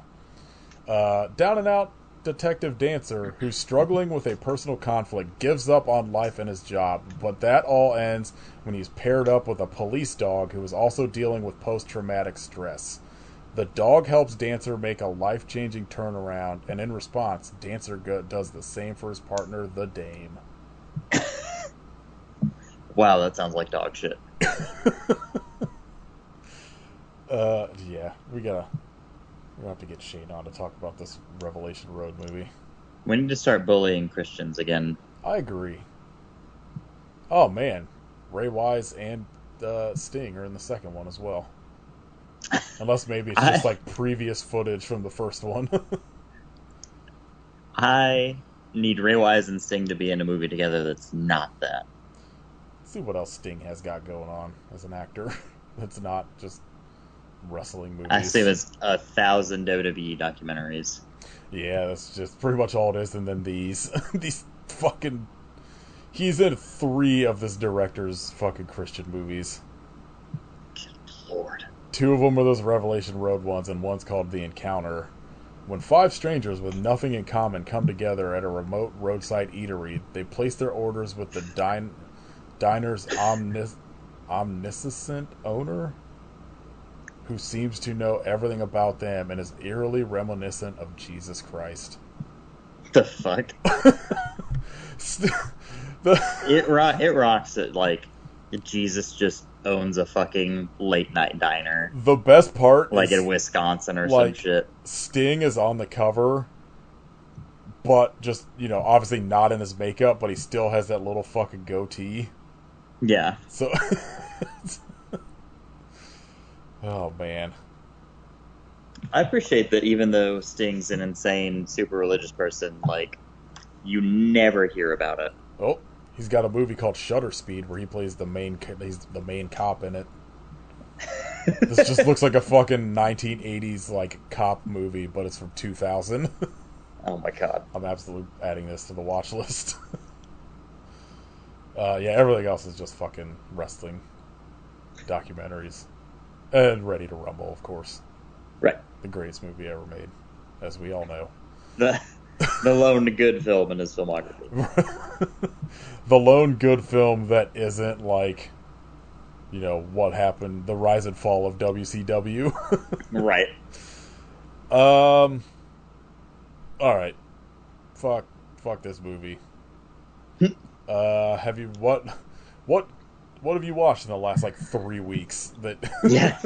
Speaker 1: Down and out Detective Dancer, who's struggling with a personal conflict, gives up on life and his job, but that all ends when he's paired up with a police dog who is also dealing with post-traumatic stress. The dog helps Dancer make a life-changing turnaround, and in response, Dancer does the same for his partner, the Dame.
Speaker 2: Wow, that sounds like dog shit.
Speaker 1: Yeah, we're gonna have to get Shane on to talk about this Revelation Road movie.
Speaker 2: We need to start bullying Christians again.
Speaker 1: I agree. Oh man, Ray Wise and Sting are in the second one as well. Unless maybe it's just like previous footage from the first one.
Speaker 2: I need Ray Wise and Sting to be in a movie together that's not that.
Speaker 1: Let's see what else Sting has got going on as an actor. That's not just wrestling movies.
Speaker 2: I see there's 1,000 WWE documentaries.
Speaker 1: Yeah, that's just pretty much all it is. And then these fucking... He's in 3 of this director's fucking Christian movies.
Speaker 2: Good Lord.
Speaker 1: 2 of them are those Revelation Road ones, and one's called The Encounter. When 5 strangers with nothing in common come together at a remote roadside eatery, they place their orders with the diner's omniscient owner, who seems to know everything about them and is eerily reminiscent of Jesus Christ.
Speaker 2: The fuck? It rocks that, like, Jesus just owns a fucking late night diner.
Speaker 1: The best part
Speaker 2: like in Wisconsin or some shit.
Speaker 1: Sting is on the cover, but just, obviously not in his makeup, but he still has that little fucking goatee.
Speaker 2: Yeah.
Speaker 1: So... Oh, man.
Speaker 2: I appreciate that even though Sting's an insane, super religious person, like, you never hear about it.
Speaker 1: Oh, he's got a movie called Shutter Speed where he's the main cop in it. This just looks like a fucking 1980s, like, cop movie, but it's from 2000.
Speaker 2: Oh my god.
Speaker 1: I'm absolutely adding this to the watch list. Yeah, everything else is just fucking wrestling documentaries. And Ready to Rumble, of course.
Speaker 2: Right.
Speaker 1: The greatest movie ever made, as we all know.
Speaker 2: The lone good film in his filmography.
Speaker 1: The lone good film that isn't like, what happened, the rise and fall of WCW.
Speaker 2: Right.
Speaker 1: Alright. Fuck this movie. Have you, what have you watched in the last, 3 weeks?
Speaker 2: Yeah.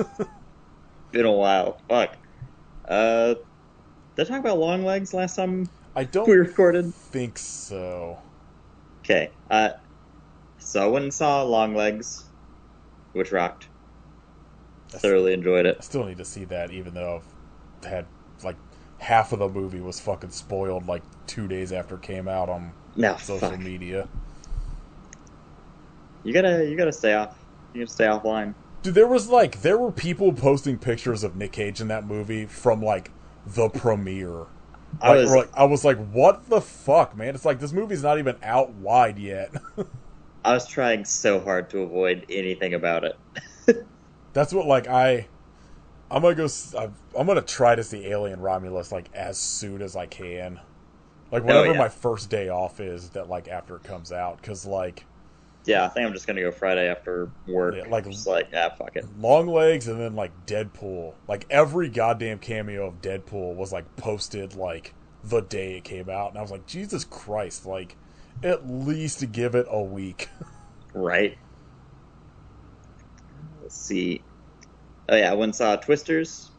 Speaker 2: Been a while. Fuck. Did I talk about Long Legs last time
Speaker 1: I don't
Speaker 2: we recorded?
Speaker 1: think so.
Speaker 2: Okay. So I went and saw Long Legs, which rocked. Thoroughly enjoyed it.
Speaker 1: I still need to see that, even though I've had, half of the movie was fucking spoiled, 2 days after it came out on social media.
Speaker 2: You gotta stay off. You gotta stay offline.
Speaker 1: Dude, there were people posting pictures of Nick Cage in that movie from, the premiere. I was like, what the fuck, man? It's this movie's not even out wide yet.
Speaker 2: I was trying so hard to avoid anything about it.
Speaker 1: That's what, I'm gonna try to see Alien Romulus, as soon as I can. Whatever my first day off is, that, after it comes out, because,
Speaker 2: yeah, I think I'm just gonna go Friday after work. Yeah, fuck it.
Speaker 1: Long Legs, and then Deadpool. Every goddamn cameo of Deadpool was posted the day it came out, and I was like, Jesus Christ! At least give it a week.
Speaker 2: Right. Let's see. Oh yeah, I went and saw Twisters.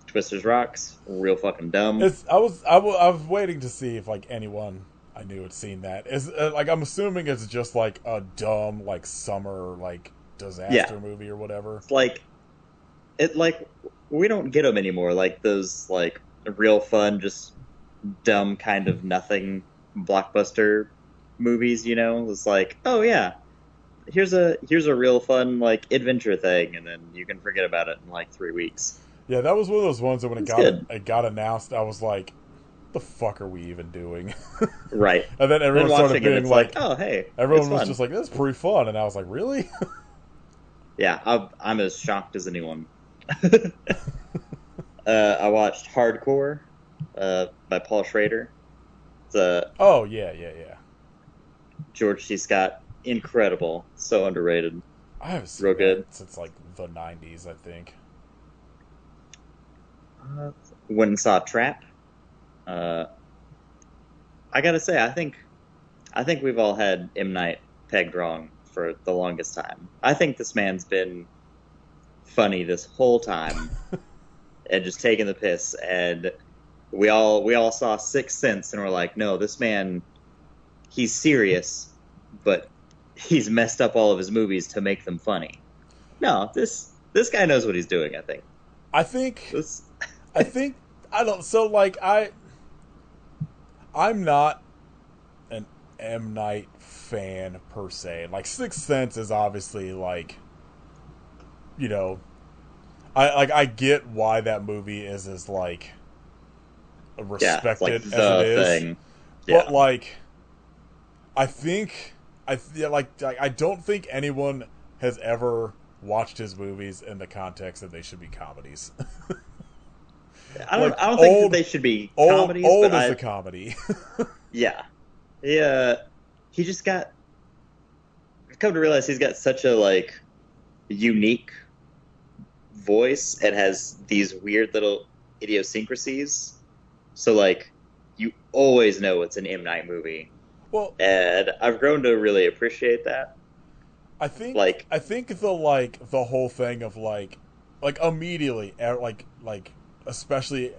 Speaker 2: Twisters rocks. Real fucking dumb.
Speaker 1: I was waiting to see if anyone I knew had seen that. Is I'm assuming it's just a dumb summer disaster movie or whatever.
Speaker 2: It's we don't get them anymore. Those real fun, just dumb kind of nothing blockbuster movies. It's oh yeah, here's a real fun adventure thing, and then you can forget about it in 3 weeks.
Speaker 1: Yeah, that was one of those ones that when it got announced, I was like, the fuck are we even doing?
Speaker 2: Right.
Speaker 1: And then everyone started being
Speaker 2: oh, hey.
Speaker 1: Everyone was just like, this is pretty fun. And I was like, really?
Speaker 2: Yeah, I'm as shocked as anyone. I watched Hardcore, by Paul Schrader. It's a
Speaker 1: Oh yeah, yeah, yeah.
Speaker 2: George C. Scott, incredible, so underrated,
Speaker 1: I haven't
Speaker 2: real
Speaker 1: seen that
Speaker 2: good.
Speaker 1: since like the '90s, I think.
Speaker 2: Uh, Went and saw Trap. Uh, I gotta say, I think we've all had M Night pegged wrong for the longest time. I think this man's been funny this whole time and just taking the piss. And we all saw Sixth Sense and we're like, no, this man, he's serious, but he's messed up all of his movies to make them funny. No, this guy knows what he's doing. I think
Speaker 1: I think
Speaker 2: this.
Speaker 1: I think I don't. So like I'm not an M Night fan per se. Like Sixth Sense is obviously like, you know, I get why that movie is as like
Speaker 2: Yeah, it's like
Speaker 1: respected as it
Speaker 2: the
Speaker 1: is,
Speaker 2: thing.
Speaker 1: but
Speaker 2: Yeah,
Speaker 1: like I think yeah, I don't think anyone has ever watched his movies in the context that they should be comedies.
Speaker 2: I don't
Speaker 1: Like
Speaker 2: I don't think that they should be comedies, but
Speaker 1: old is a
Speaker 2: I
Speaker 1: comedy.
Speaker 2: yeah yeah he just got. I've come to realize he's got such a like unique voice and has these weird little idiosyncrasies. So like you always know it's an M Night movie,
Speaker 1: Well,
Speaker 2: and I've grown to really appreciate that. Like
Speaker 1: I think the whole thing of like immediately like especially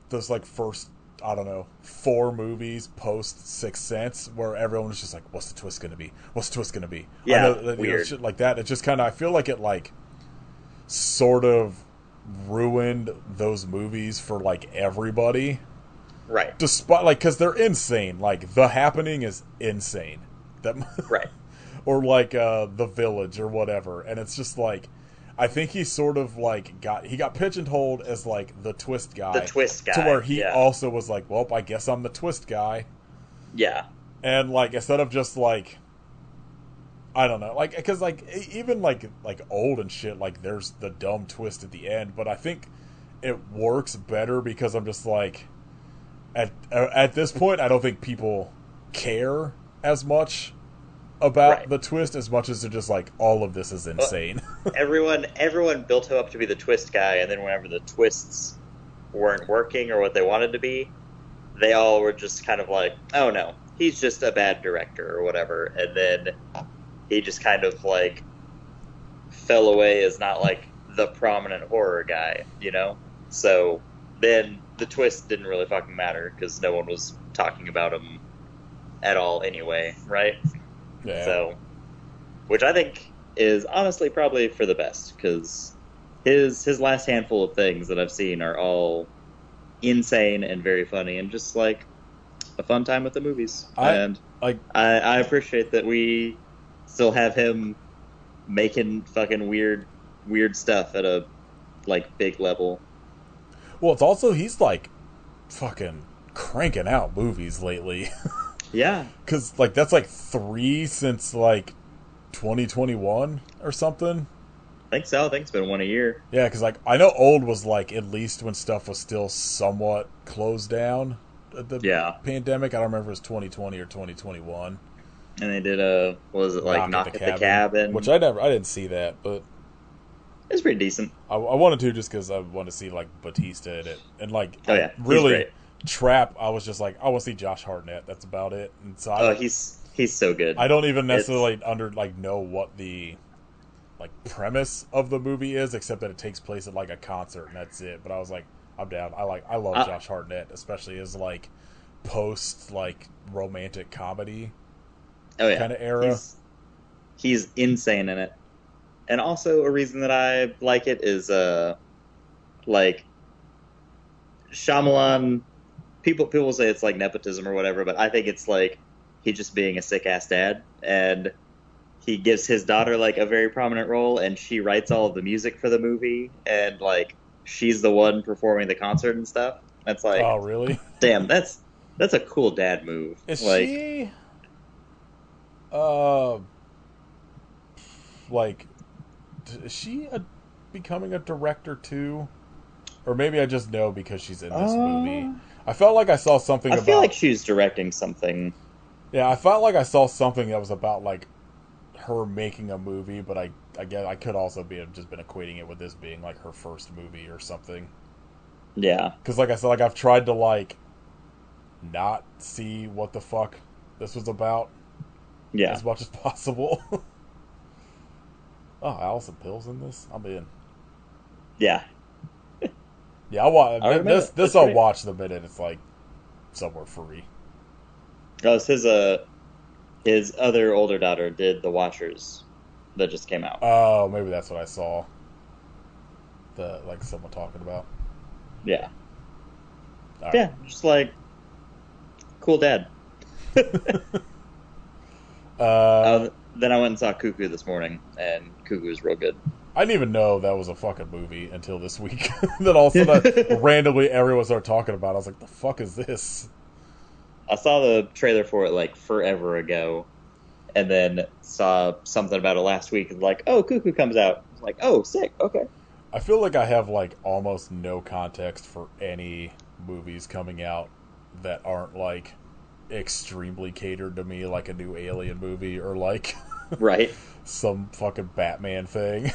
Speaker 1: those like first, I don't know, 4 movies post Sixth Sense where everyone was just like, what's the twist gonna be? What's the twist gonna be? I know
Speaker 2: yeah,
Speaker 1: that, you know,
Speaker 2: weird,
Speaker 1: shit like that. It just kind of, I feel like it like sort of ruined those movies for like everybody,
Speaker 2: right,
Speaker 1: despite like because they're insane. Like The Happening is insane. That
Speaker 2: right.
Speaker 1: or like The Village or whatever, and it's just like I think he sort of like got pigeonholed as like the twist
Speaker 2: The
Speaker 1: guy,
Speaker 2: twist
Speaker 1: to where
Speaker 2: guy,
Speaker 1: he
Speaker 2: yeah,
Speaker 1: also was like, well, I guess I'm the twist guy,
Speaker 2: yeah,
Speaker 1: and like instead of just like, I don't know, like because like even like old and shit, like there's the dumb twist at the end, but I think it works better because I'm just like at this point I don't think people care as much about
Speaker 2: right.
Speaker 1: the twist as much as they're just like, all of this is
Speaker 2: Well,
Speaker 1: insane.
Speaker 2: everyone built him up to be the twist guy, and then whenever the twists weren't working or what they wanted to be, they all were just kind of like, oh no, he's just a bad director or whatever. And then he just kind of like fell away as not like the prominent horror guy, you know? So then the twist didn't really fucking matter because no one was talking about him at all anyway, right?
Speaker 1: Yeah.
Speaker 2: So, which I think is honestly probably for the best because his last handful of things that I've seen are all insane and very funny and just like a fun time with the movies.
Speaker 1: I
Speaker 2: And
Speaker 1: like
Speaker 2: I appreciate that we still have him making fucking weird stuff at a like big level.
Speaker 1: well, it's also he's like fucking cranking out movies lately.
Speaker 2: Yeah,
Speaker 1: Cuz like that's like 3 since like 2021 or something.
Speaker 2: I think so. I think it's been one a year.
Speaker 1: Yeah, cuz like I know Old was like at least when stuff was still somewhat closed down at the
Speaker 2: Yeah,
Speaker 1: pandemic. I don't remember if it was 2020 or 2021.
Speaker 2: and they did a what was it like
Speaker 1: Knock at the
Speaker 2: Knock at the
Speaker 1: Cabin, which
Speaker 2: Cabin.
Speaker 1: I didn't see that, but
Speaker 2: It's pretty decent.
Speaker 1: I wanted to just because I want to see like Batista in it, and like
Speaker 2: Oh
Speaker 1: I
Speaker 2: yeah, he's
Speaker 1: really
Speaker 2: great.
Speaker 1: Trap. I was just like, I want to see Josh Hartnett. That's about it. And so
Speaker 2: Oh, he's so good.
Speaker 1: I don't even
Speaker 2: It's
Speaker 1: necessarily know what the like premise of the movie is, except that it takes place at like a concert and that's it. But I was like, I'm down. I love
Speaker 2: uh,
Speaker 1: Josh Hartnett, especially as like post like romantic comedy
Speaker 2: oh yeah,
Speaker 1: kind of era.
Speaker 2: he's insane in it. And also a reason that I like it is like Shyamalan. People say it's like nepotism or whatever, but I think it's like he's just being a sick ass dad, and he gives his daughter like a very prominent role, and she writes all of the music for the movie, and like she's the one performing the concert and stuff. That's
Speaker 1: Oh,
Speaker 2: like,
Speaker 1: really?
Speaker 2: damn, that's a cool dad move.
Speaker 1: Is
Speaker 2: Like,
Speaker 1: she uh like is she becoming a director too? Or maybe I just know because she's in this movie.
Speaker 2: Uh,
Speaker 1: I felt like I saw something
Speaker 2: I feel like
Speaker 1: about.
Speaker 2: she's directing something.
Speaker 1: Yeah, I felt like I saw something that was about like her making a movie, but I guess I could also be have just been equating it with this being like her first movie or something.
Speaker 2: Yeah,
Speaker 1: Because like I said, like I've tried to like not see what the fuck this was about
Speaker 2: yeah,
Speaker 1: as much as possible. Oh, Allison Pill's in this. I'm in.
Speaker 2: yeah.
Speaker 1: Yeah, I watch
Speaker 2: I recommend
Speaker 1: this.
Speaker 2: it.
Speaker 1: This
Speaker 2: It's
Speaker 1: I'll
Speaker 2: great.
Speaker 1: watch the minute it's like somewhere free.
Speaker 2: Because his other older daughter did The Watchers that just came out.
Speaker 1: Oh, maybe that's what I saw. The like someone talking about.
Speaker 2: Yeah,
Speaker 1: All right.
Speaker 2: yeah, just like cool dad.
Speaker 1: Uh,
Speaker 2: Then I went and saw Cuckoo this morning, and Cuckoo is real good.
Speaker 1: I didn't even know that was a fucking movie until this week. Then all of a sudden, randomly, everyone started talking about it. I was like, the fuck is this?
Speaker 2: I saw the trailer for it like forever ago, and then saw something about it last week. And like, oh, Cuckoo comes out. I was like, oh, sick. Okay.
Speaker 1: I feel like I have like almost no context for any movies coming out that aren't like extremely catered to me, like a new Alien movie or like
Speaker 2: Right.
Speaker 1: some fucking Batman thing.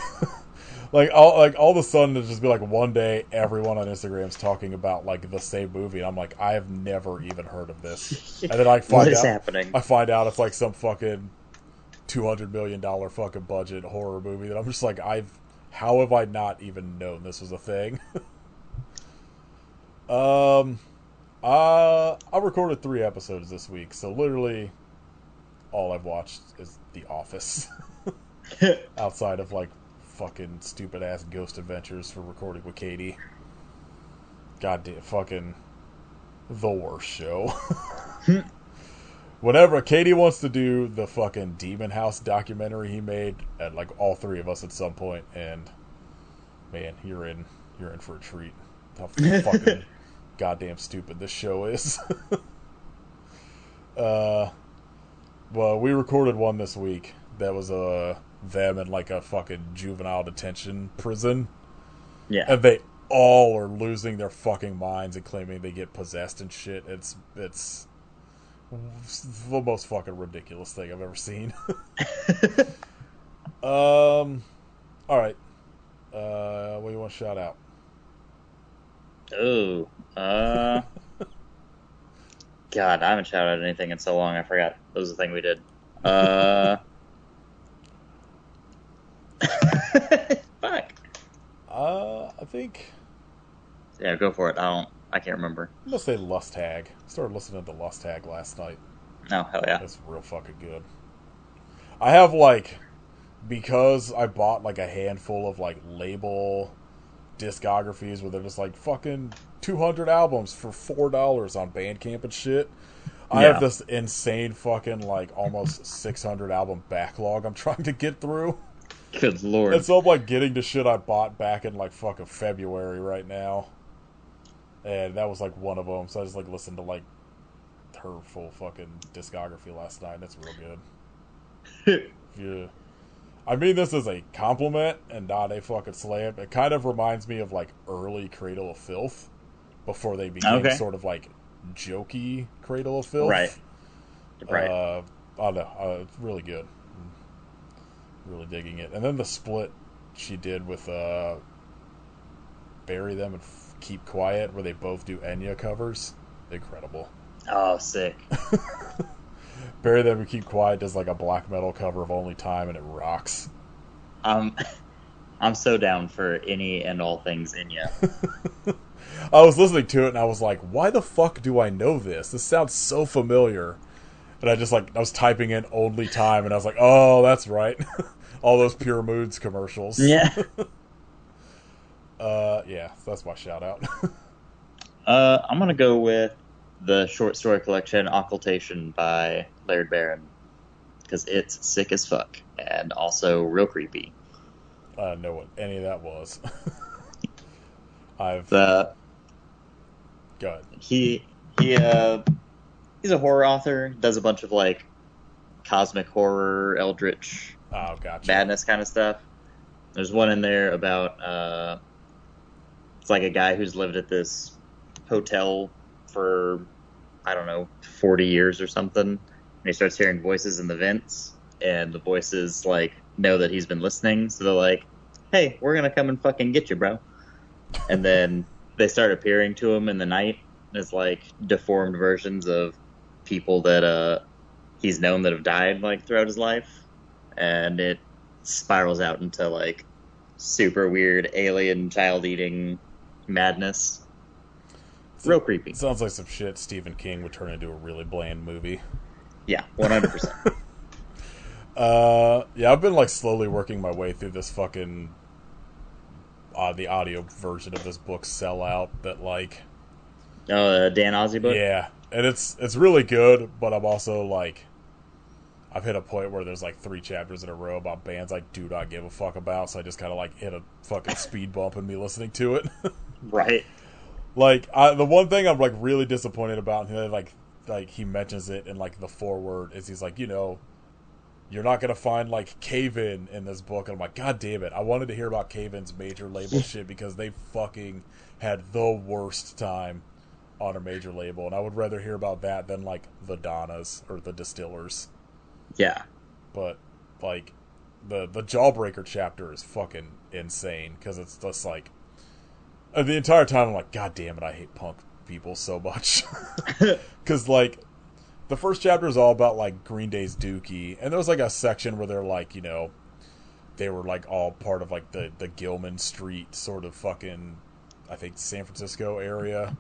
Speaker 1: All of a sudden it'll just be like one day everyone on Instagram's talking about like the same movie and I'm like, I have never even heard of this. And then
Speaker 2: What is happening?
Speaker 1: I find out it's like some fucking $200 million fucking budget horror movie that I'm just like, how have I not even known this was a thing? um I recorded 3 episodes this week, so literally all I've watched is The Office. Outside of like fucking stupid ass Ghost Adventures for recording with Katie. Goddamn fucking the worst show. Whenever Katie wants to do the fucking Demon House documentary he made, at like all 3 of us at some point, and man, you're in for a treat. How fucking goddamn stupid this show is. Well, we recorded one this week that was them in like a fucking juvenile detention prison,
Speaker 2: Yeah.
Speaker 1: and they all are losing their fucking minds and claiming they get possessed and shit. It's the most fucking ridiculous thing I've ever seen. All right. What do you want to shout out?
Speaker 2: Oh, God, I haven't shouted out anything in so long. I forgot. That was the thing we did. Fuck.
Speaker 1: I think
Speaker 2: Yeah, go for it. I can't remember.
Speaker 1: I'm gonna say Lust Hag. I started listening to Lust Hag last night.
Speaker 2: No, hell yeah.
Speaker 1: That's real fucking good. I have like, because I bought like a handful of like label discographies where they're just like fucking 200 albums for $4 on Bandcamp and shit. I have
Speaker 2: Yeah.
Speaker 1: this insane fucking like almost 600 album backlog I'm trying to get through.
Speaker 2: Good lord.
Speaker 1: And so I'm like getting to shit I bought back in like fucking February right now. And that was like one of them. So I just like listened to like her full fucking discography last night. And it's real good. Yeah. I mean this as a compliment and not a fucking slam. It kind of reminds me of like early Cradle of Filth before they became
Speaker 2: Okay.
Speaker 1: sort of like jokey Cradle of Filth.
Speaker 2: Right. Right.
Speaker 1: I don't know. It's really good. Really digging it. And then the split she did with Bury Them and Keep Quiet, where they both do Enya covers. Incredible.
Speaker 2: Oh, sick.
Speaker 1: Bury Them and Keep Quiet does like a black metal cover of Only Time, and it rocks.
Speaker 2: I'm so down for any and all things Inya.
Speaker 1: I was listening to it and I was like, why the fuck do I know this? This sounds so familiar. And I was typing in Only Time and I was like, oh, that's right. All those Pure Moods commercials.
Speaker 2: Yeah.
Speaker 1: Yeah, so that's my shout out.
Speaker 2: I'm gonna go with the short story collection Occultation by Laird Barron because it's sick as fuck and also real creepy.
Speaker 1: I don't know what any of that was. I've
Speaker 2: The
Speaker 1: go ahead.
Speaker 2: he's a horror author, does a bunch of like cosmic horror, eldritch
Speaker 1: Oh, gotcha.
Speaker 2: madness kind of stuff. There's one in there about It's like a guy who's lived at this hotel for, I don't know, 40 years or something. And he starts hearing voices in the vents, and the voices, like, know that he's been listening. So they're like, hey, we're going to come and fucking get you, bro. And then they start appearing to him in the night as, like, deformed versions of people that he's known that have died, like, throughout his life. And it spirals out into, like, super weird alien child eating madness. Real creepy.
Speaker 1: Sounds like some shit Stephen King would turn into a really bland movie.
Speaker 2: Yeah, 100%.
Speaker 1: Yeah, I've been like slowly working my way through this fucking the audio version of this book, Sellout, that like
Speaker 2: Oh, Dan Ozzie book?
Speaker 1: yeah, and it's really good, but I'm also like I've hit a point where there's like 3 chapters in a row about bands I do not give a fuck about, so I just kind of like hit a fucking speed bump in me listening to it.
Speaker 2: Right.
Speaker 1: Like the one thing I'm like really disappointed about, and like he mentions it in like the foreword, is he's like, you know, you're not gonna find like Cave in this book. And I'm like, God damn it! I wanted to hear about Cave In's major label shit because they fucking had the worst time on a major label, and I would rather hear about that than like the Donnas or the Distillers.
Speaker 2: Yeah.
Speaker 1: But like the Jawbreaker chapter is fucking insane because it's just like the entire time I'm like, God damn it, I hate punk people so much. Because like the first chapter is all about like Green Day's Dookie, and there was like a section where they're like, you know, they were like all part of like the Gilman Street sort of fucking, I think, San Francisco area,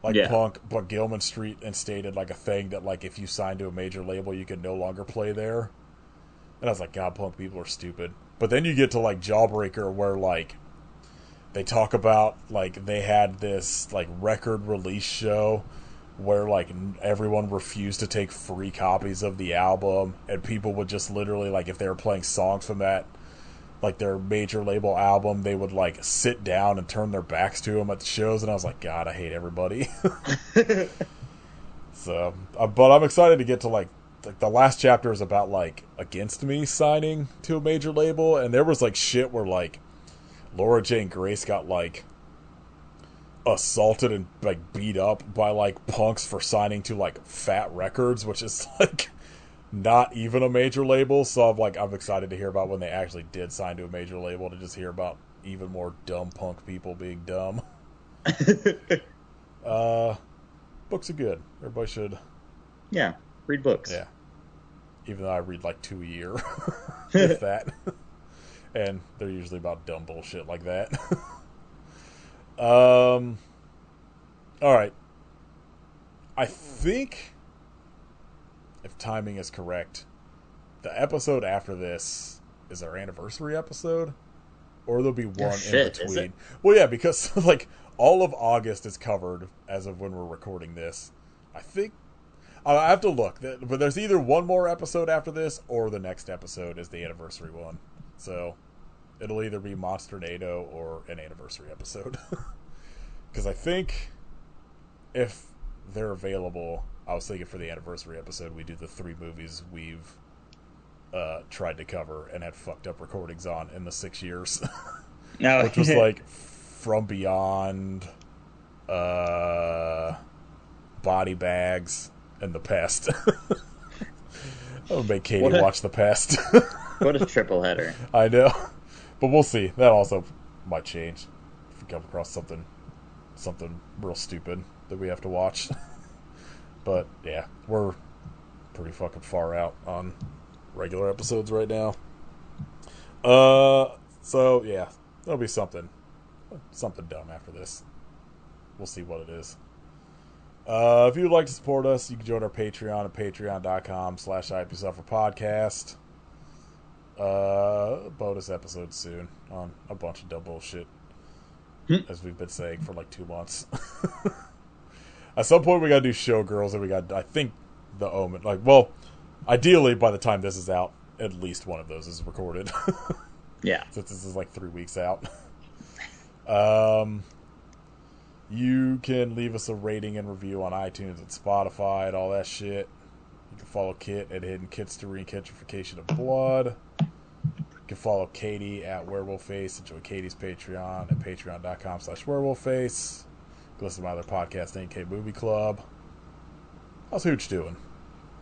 Speaker 1: like
Speaker 2: Yeah.
Speaker 1: punk, but Gilman Street instated like a thing that like if you signed to a major label you could no longer play there. And I was like, God, punk people are stupid. But then you get to like Jawbreaker, where like they talk about like they had this like record release show where like everyone refused to take free copies of the album, and people would just literally like if they were playing songs from that like their major label album, they would like sit down and turn their backs to them at the shows. And I was like, God, I hate everybody. So but I'm excited to get to like the last chapter is about like Against Me signing to a major label, and there was like shit where like Laura Jane Grace got like assaulted and like beat up by like punks for signing to like Fat Records, which is like not even a major label. So I'm excited to hear about when they actually did sign to a major label, to just hear about even more dumb punk people being dumb. Books are good. Everybody should.
Speaker 2: Yeah. Read books.
Speaker 1: Yeah. Even though I read like 2 a year, if that. And they're usually about dumb bullshit like that. All right. I think, if timing is correct, the episode after this is our anniversary episode, or there'll be one in between.
Speaker 2: Is it?
Speaker 1: Well, yeah, because like all of August is covered as of when we're recording this. I think I have to look, but there's either one more episode after this, or the next episode is the anniversary one. So it'll either be Monsternado or an anniversary episode. Because I think if they're available, I was thinking for the anniversary episode we do the 3 movies we've tried to cover and had fucked up recordings on in the 6 years.
Speaker 2: No.
Speaker 1: Which was like From Beyond, Body Bags, and The Pest. I would make Katie watch The Pest.
Speaker 2: What a triple header.
Speaker 1: I know. But we'll see. That also might change if we come across something real stupid that we have to watch. But yeah, we're pretty fucking far out on regular episodes right now. So yeah, there'll be something dumb after this. We'll see what it is. If you'd like to support us, you can join our Patreon at patreon.com/hypeyourselferpodcast. Bonus episodes soon on a bunch of dumb bullshit, as we've been saying for like 2 months. At some point we gotta do Showgirls, and we got, I think, The Omen. Like, well, ideally by the time this is out, at least one of those is recorded.
Speaker 2: Yeah.
Speaker 1: Since this is like 3 weeks out. You can leave us a rating and review on iTunes and Spotify and all that shit. You can follow Kit at Hidden Kitstery and Ketchification of Blood. You can follow Katie at WerewolfFace. Enjoy Katie's Patreon at patreon.com/werewolfface. Listen to my other podcast, NK Movie Club. How's Hooch doing?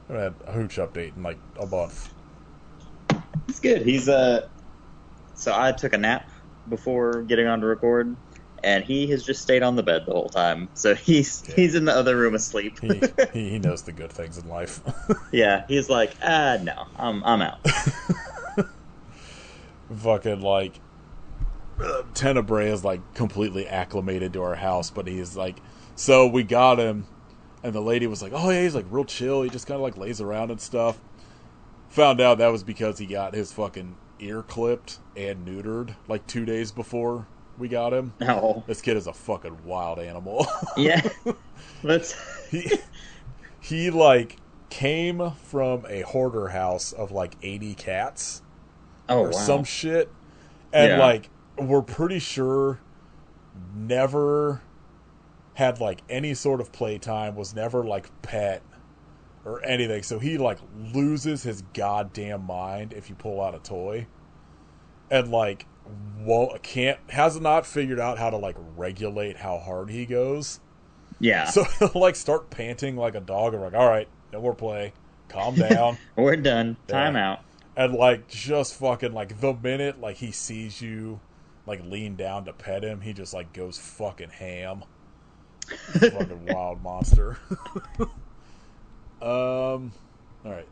Speaker 1: I haven't had a Hooch update in like a month.
Speaker 2: He's good. He's so I took a nap before getting on to record, and he has just stayed on the bed the whole time. So he's in the other room asleep.
Speaker 1: he knows the good things in life.
Speaker 2: Yeah, he's like, no, I'm out.
Speaker 1: Fucking like Tenebrae is like completely acclimated to our house, but he's like, so we got him, and the lady was like, oh yeah, he's like real chill, he just kind of like lays around and stuff. Found out that was because he got his fucking ear clipped and neutered like 2 days before we got him.
Speaker 2: No,
Speaker 1: This kid is a fucking wild animal.
Speaker 2: yeah, let's.
Speaker 1: He like came from a hoarder house of like 80 cats.
Speaker 2: Oh,
Speaker 1: or
Speaker 2: wow.
Speaker 1: some shit, and
Speaker 2: Yeah.
Speaker 1: like we're pretty sure never had like any sort of playtime, was never like pet or anything, so he like loses his goddamn mind if you pull out a toy, and like has not figured out how to like regulate how hard he goes.
Speaker 2: Yeah,
Speaker 1: So he'll like start panting like a dog, and we're like, all right, no more play, calm down.
Speaker 2: we're done. Time out.
Speaker 1: And, like, just fucking, like, the minute, like, he sees you, like, lean down to pet him, he just, like, goes fucking ham. Fucking wild monster. Alright,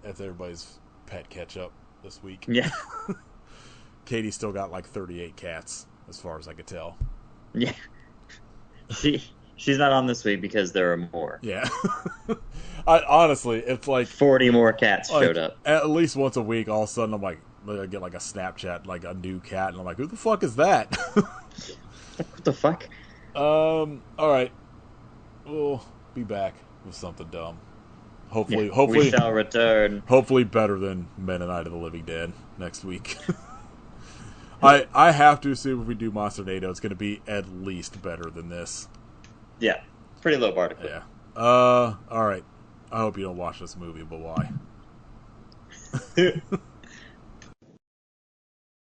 Speaker 1: that's everybody's pet catch-up this week.
Speaker 2: Yeah,
Speaker 1: Katie still got, like, 38 cats, as far as I could tell.
Speaker 2: yeah. She's not on this week because there are more.
Speaker 1: Yeah. Honestly, it's like
Speaker 2: 40 more cats
Speaker 1: like,
Speaker 2: showed up.
Speaker 1: at least once a week, all of a sudden, I'm like, I get like a Snapchat, like a new cat, and I'm like, who the fuck is that?
Speaker 2: What the fuck?
Speaker 1: Alright. We'll be back with something dumb. Hopefully,
Speaker 2: We shall return.
Speaker 1: hopefully better than Mennonite of the Living Dead next week. I have to assume if we do Monster NATO, it's going to be at least better than this.
Speaker 2: Yeah, pretty low bar to clear.
Speaker 1: Yeah. Alright. I hope you don't watch this movie, but why?